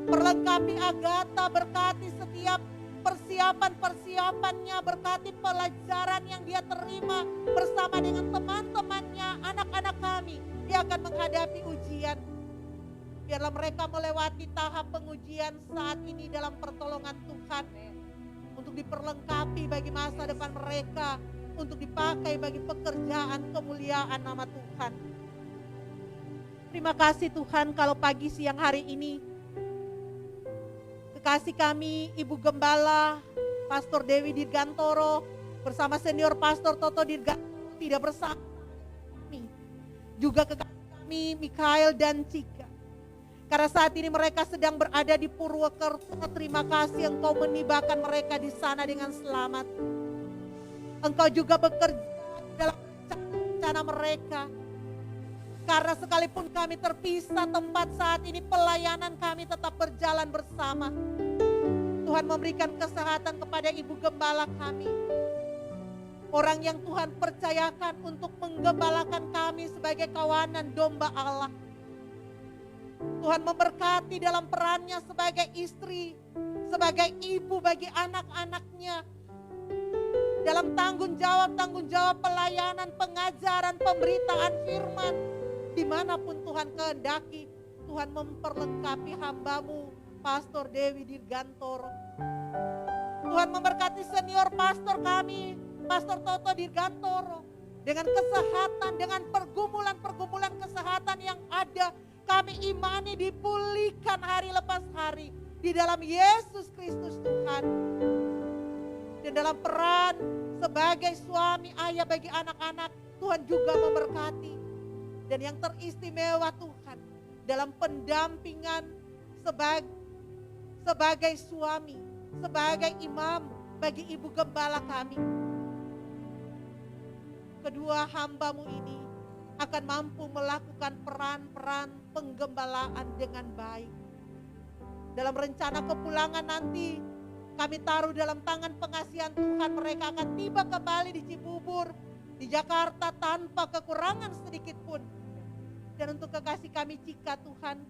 Perlengkapi Agatha, berkati setiap persiapan-persiapannya, berkati pelajaran yang dia terima bersama dengan teman-temannya, anak-anak kami yang akan menghadapi ujian. Biarlah mereka melewati tahap pengujian saat ini dalam pertolongan Tuhan. Untuk diperlengkapi bagi masa depan mereka, untuk dipakai bagi pekerjaan kemuliaan nama Tuhan. Terima kasih Tuhan kalau pagi siang hari ini kekasih kami Ibu Gembala Pastor Dewi Dirgantoro bersama senior Pastor Toto Dirgantoro tidak bersama kami. Juga kekasih kami Mikael dan Cika. Karena saat ini mereka sedang berada di Purwokerto. Terima kasih Engkau menibakan mereka di sana dengan selamat. Engkau juga bekerja dalam rencana mereka. Karena sekalipun kami terpisah tempat saat ini, pelayanan kami tetap berjalan bersama. Tuhan memberikan kesehatan kepada Ibu Gembala kami. Orang yang Tuhan percayakan untuk menggembalakan kami sebagai kawanan domba Allah. Tuhan memberkati dalam perannya sebagai istri, sebagai ibu bagi anak-anaknya. Dalam tanggung jawab pelayanan, pengajaran, pemberitaan firman. Dimanapun Tuhan kehendaki, Tuhan memperlengkapi hambamu Pastor Dewi Dirgantoro. Tuhan memberkati senior pastor kami, Pastor Toto Dirgantoro. Dengan kesehatan, dengan pergumulan-pergumulan kesehatan yang ada, kami imani dipulihkan hari lepas hari di dalam Yesus Kristus Tuhan. Dan dalam peran sebagai suami ayah bagi anak-anak, Tuhan juga memberkati. Dan yang teristimewa Tuhan dalam pendampingan sebagai suami, sebagai imam bagi Ibu Gembala kami. Kedua hambamu ini akan mampu melakukan peran-peran penggembalaan dengan baik. Dalam rencana kepulangan nanti, kami taruh dalam tangan pengasihan Tuhan. Mereka akan tiba kembali di Cibubur, di Jakarta tanpa kekurangan sedikit pun. Dan untuk kekasih kami Cika Tuhan,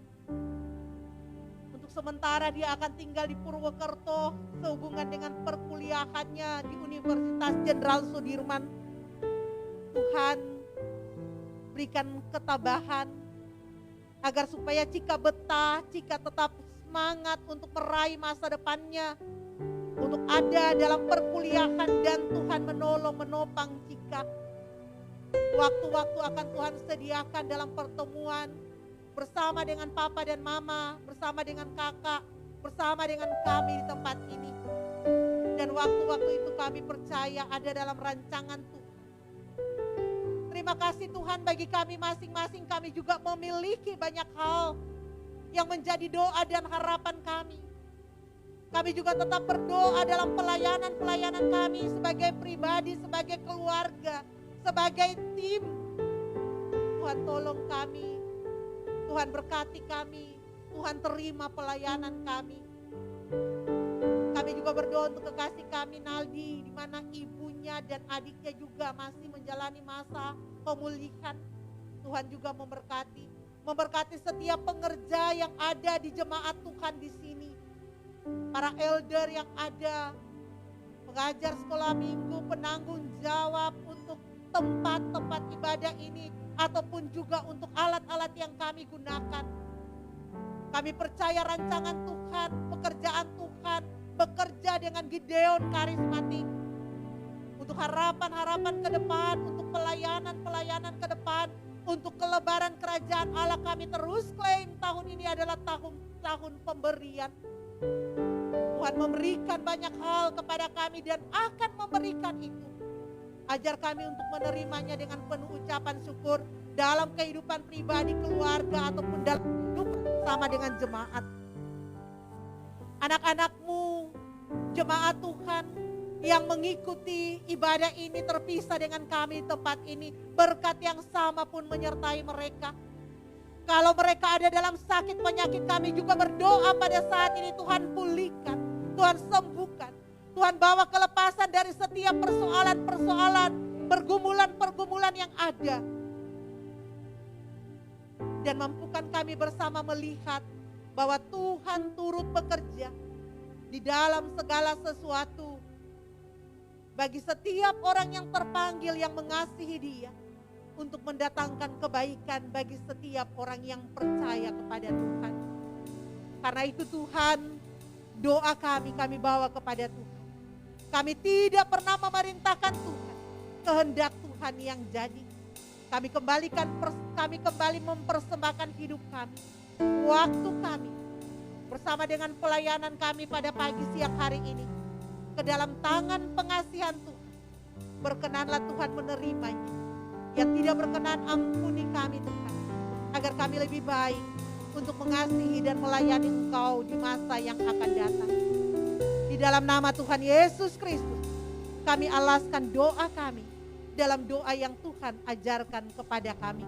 untuk untuk sementara dia akan tinggal di Purwokerto sehubungan dengan perkuliahannya di Universitas Jenderal Sudirman. Tuhan, berikan ketabahan agar supaya Cika betah, Cika tetap semangat untuk meraih masa depannya, untuk ada dalam perkuliahan, dan Tuhan menolong, menopang Cika. Waktu-waktu akan Tuhan sediakan dalam pertemuan bersama dengan papa dan mama, bersama dengan kakak, bersama dengan kami di tempat ini. Dan waktu-waktu itu kami percaya ada dalam rancangan Tuhan. Terima kasih Tuhan, bagi kami masing-masing kami juga memiliki banyak hal yang menjadi doa dan harapan kami. Kami juga tetap berdoa dalam pelayanan-pelayanan kami sebagai pribadi, sebagai keluarga, sebagai tim. Tuhan tolong kami, Tuhan berkati kami, Tuhan terima pelayanan kami. Kami juga berdoa untuk kekasih kami Naldi, di mana ibunya dan adiknya juga masih menjalani masa pemulihan. Tuhan juga memberkati setiap pengerja yang ada di jemaat Tuhan di sini. Para elder yang ada, pengajar sekolah minggu, penanggung jawab untuk tempat-tempat ibadah ini, ataupun juga untuk alat-alat yang kami gunakan. Kami percaya rancangan Tuhan, pekerjaan Tuhan bekerja dengan Gideon karismatik. Untuk harapan-harapan ke depan, untuk pelayanan-pelayanan ke depan, untuk kelebaran kerajaan Allah, kami terus klaim tahun ini adalah tahun pemberian. Tuhan memberikan banyak hal kepada kami dan akan memberikan itu. Ajar kami untuk menerimanya dengan penuh ucapan syukur dalam kehidupan pribadi, keluarga, ataupun dalam kehidupan bersama dengan jemaat. Anak-anakmu, jemaat Tuhan yang mengikuti ibadah ini terpisah dengan kami di tempat ini, berkat yang sama pun menyertai mereka. Kalau mereka ada dalam sakit penyakit, kami juga berdoa pada saat ini, Tuhan pulihkan, Tuhan sembuhkan, Tuhan bawa kelepasan dari setiap persoalan-persoalan, pergumulan-pergumulan yang ada. Dan mampukan kami bersama melihat bahwa Tuhan turut bekerja di dalam segala sesuatu bagi setiap orang yang terpanggil, yang mengasihi Dia, untuk mendatangkan kebaikan bagi setiap orang yang percaya kepada Tuhan. Karena itu Tuhan, doa kami bawa kepada Tuhan. Kami tidak pernah memerintahkan Tuhan, kehendak Tuhan yang jadi. Kami kembali mempersembahkan hidup kami, waktu kami, bersama dengan pelayanan kami pada pagi siang hari ini, ke dalam tangan pengasihan Tuhan. Berkenanlah Tuhan menerimanya. Yang tidak berkenan, ampuni kami Tuhan, agar kami lebih baik untuk mengasihi dan melayani Engkau di masa yang akan datang. Di dalam nama Tuhan Yesus Kristus, kami alaskan doa kami dalam doa yang Tuhan ajarkan kepada kami.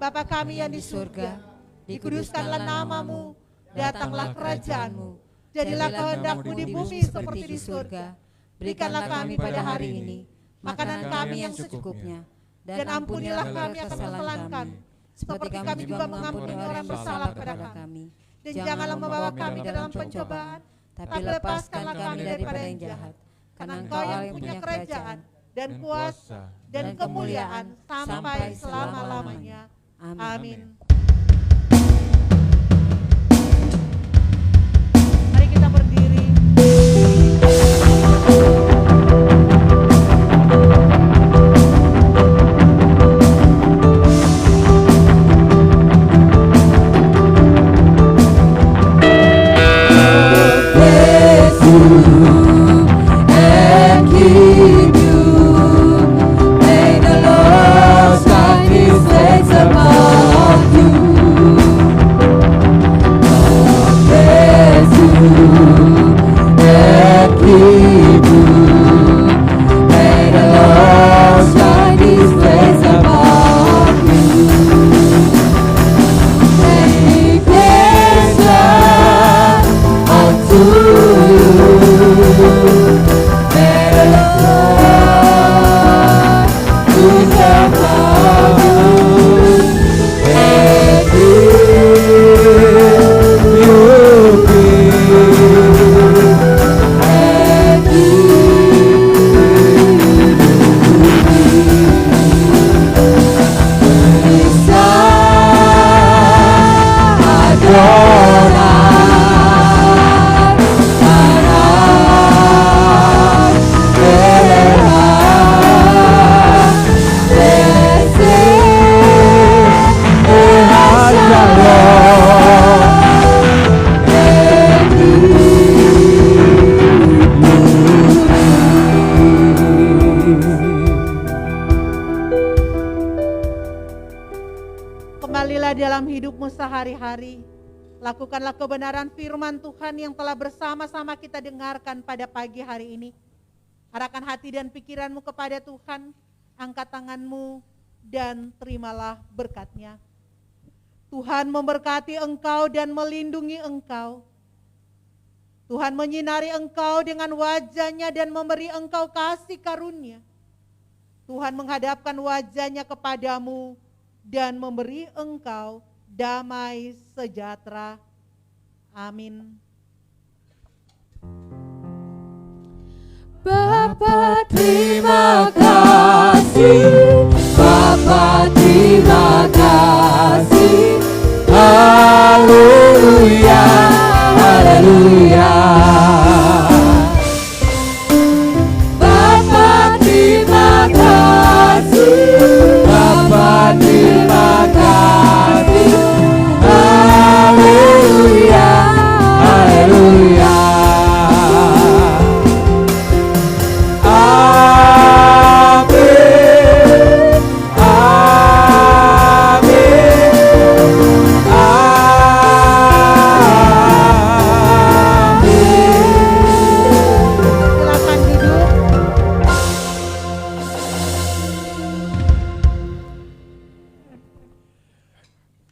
Bapa kami yang di surga, dikuduskanlah namamu, datanglah kerajaan-Mu, jadilah kehendak-Mu di bumi seperti di surga. Berikanlah kami pada hari ini makanan kami yang secukupnya, dan ampunilah kami akan kesalahan kami, seperti kami juga mengampuni orang bersalah kepada kami. Dan janganlah membawa kami ke dalam pencobaan, tapi lepaskanlah kami daripada yang jahat. Karena Engkau yang punya kerajaan dan kuasa dan kemuliaan sampai selama-lamanya. Amin. Mari kita berdiri. You hidupmu sehari-hari. Lakukanlah kebenaran firman Tuhan yang telah bersama-sama kita dengarkan pada pagi hari ini. Arahkan hati dan pikiranmu kepada Tuhan, angkat tanganmu dan terimalah berkat-Nya. Tuhan memberkati engkau dan melindungi engkau. Tuhan menyinari engkau dengan wajah-Nya dan memberi engkau kasih karunia. Tuhan menghadapkan wajah-Nya kepadamu dan memberi engkau damai sejahtera. Amin. Bapa terima kasih, Bapa terima kasih. Haleluya, haleluya. Bapa terima kasih, Bapa terima kasih. Haleluya, haleluya.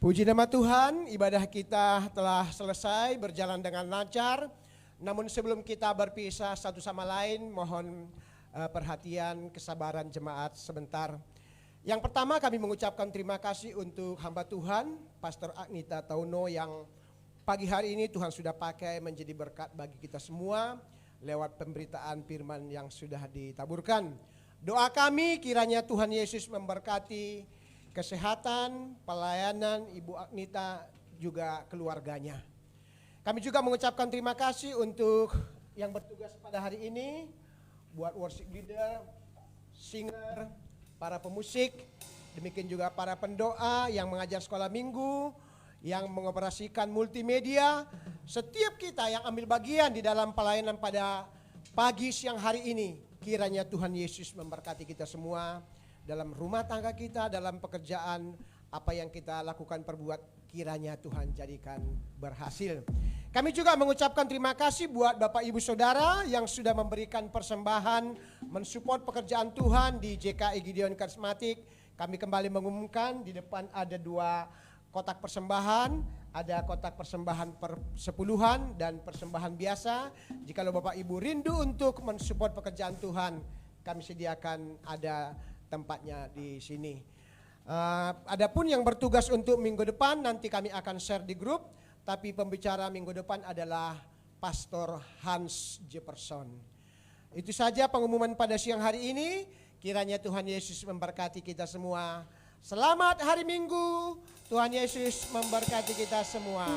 Puji nama Tuhan, ibadah kita telah selesai berjalan dengan lancar. Namun sebelum kita berpisah satu sama lain, mohon perhatian, kesabaran jemaat sebentar. Yang pertama kami mengucapkan terima kasih untuk hamba Tuhan, Pastor Agnita Tauno yang pagi hari ini Tuhan sudah pakai menjadi berkat bagi kita semua lewat pemberitaan firman yang sudah ditaburkan. Doa kami kiranya Tuhan Yesus memberkati kesehatan, pelayanan Ibu Agnita juga keluarganya. Kami juga mengucapkan terima kasih untuk yang bertugas pada hari ini, buat worship leader, singer, para pemusik, demikian juga para pendoa yang mengajar sekolah minggu, yang mengoperasikan multimedia, setiap kita yang ambil bagian di dalam pelayanan pada pagi siang hari ini, kiranya Tuhan Yesus memberkati kita semua, dalam rumah tangga kita, dalam pekerjaan, apa yang kita lakukan perbuat, kiranya Tuhan jadikan berhasil. Kami juga mengucapkan terima kasih buat Bapak Ibu Saudara yang sudah memberikan persembahan, mensupport pekerjaan Tuhan di JKI Gideon Karismatik. Kami kembali mengumumkan di depan ada 2 kotak persembahan, ada kotak persembahan persepuluhan dan persembahan biasa. Jikalau Bapak Ibu rindu untuk mensupport pekerjaan Tuhan, kami sediakan ada tempatnya di sini. Adapun yang bertugas untuk minggu depan nanti kami akan share di grup, tapi pembicara minggu depan adalah Pastor Hans Jefferson. Itu saja pengumuman pada siang hari ini. Kiranya Tuhan Yesus memberkati kita semua. Selamat hari Minggu. Tuhan Yesus memberkati kita semua.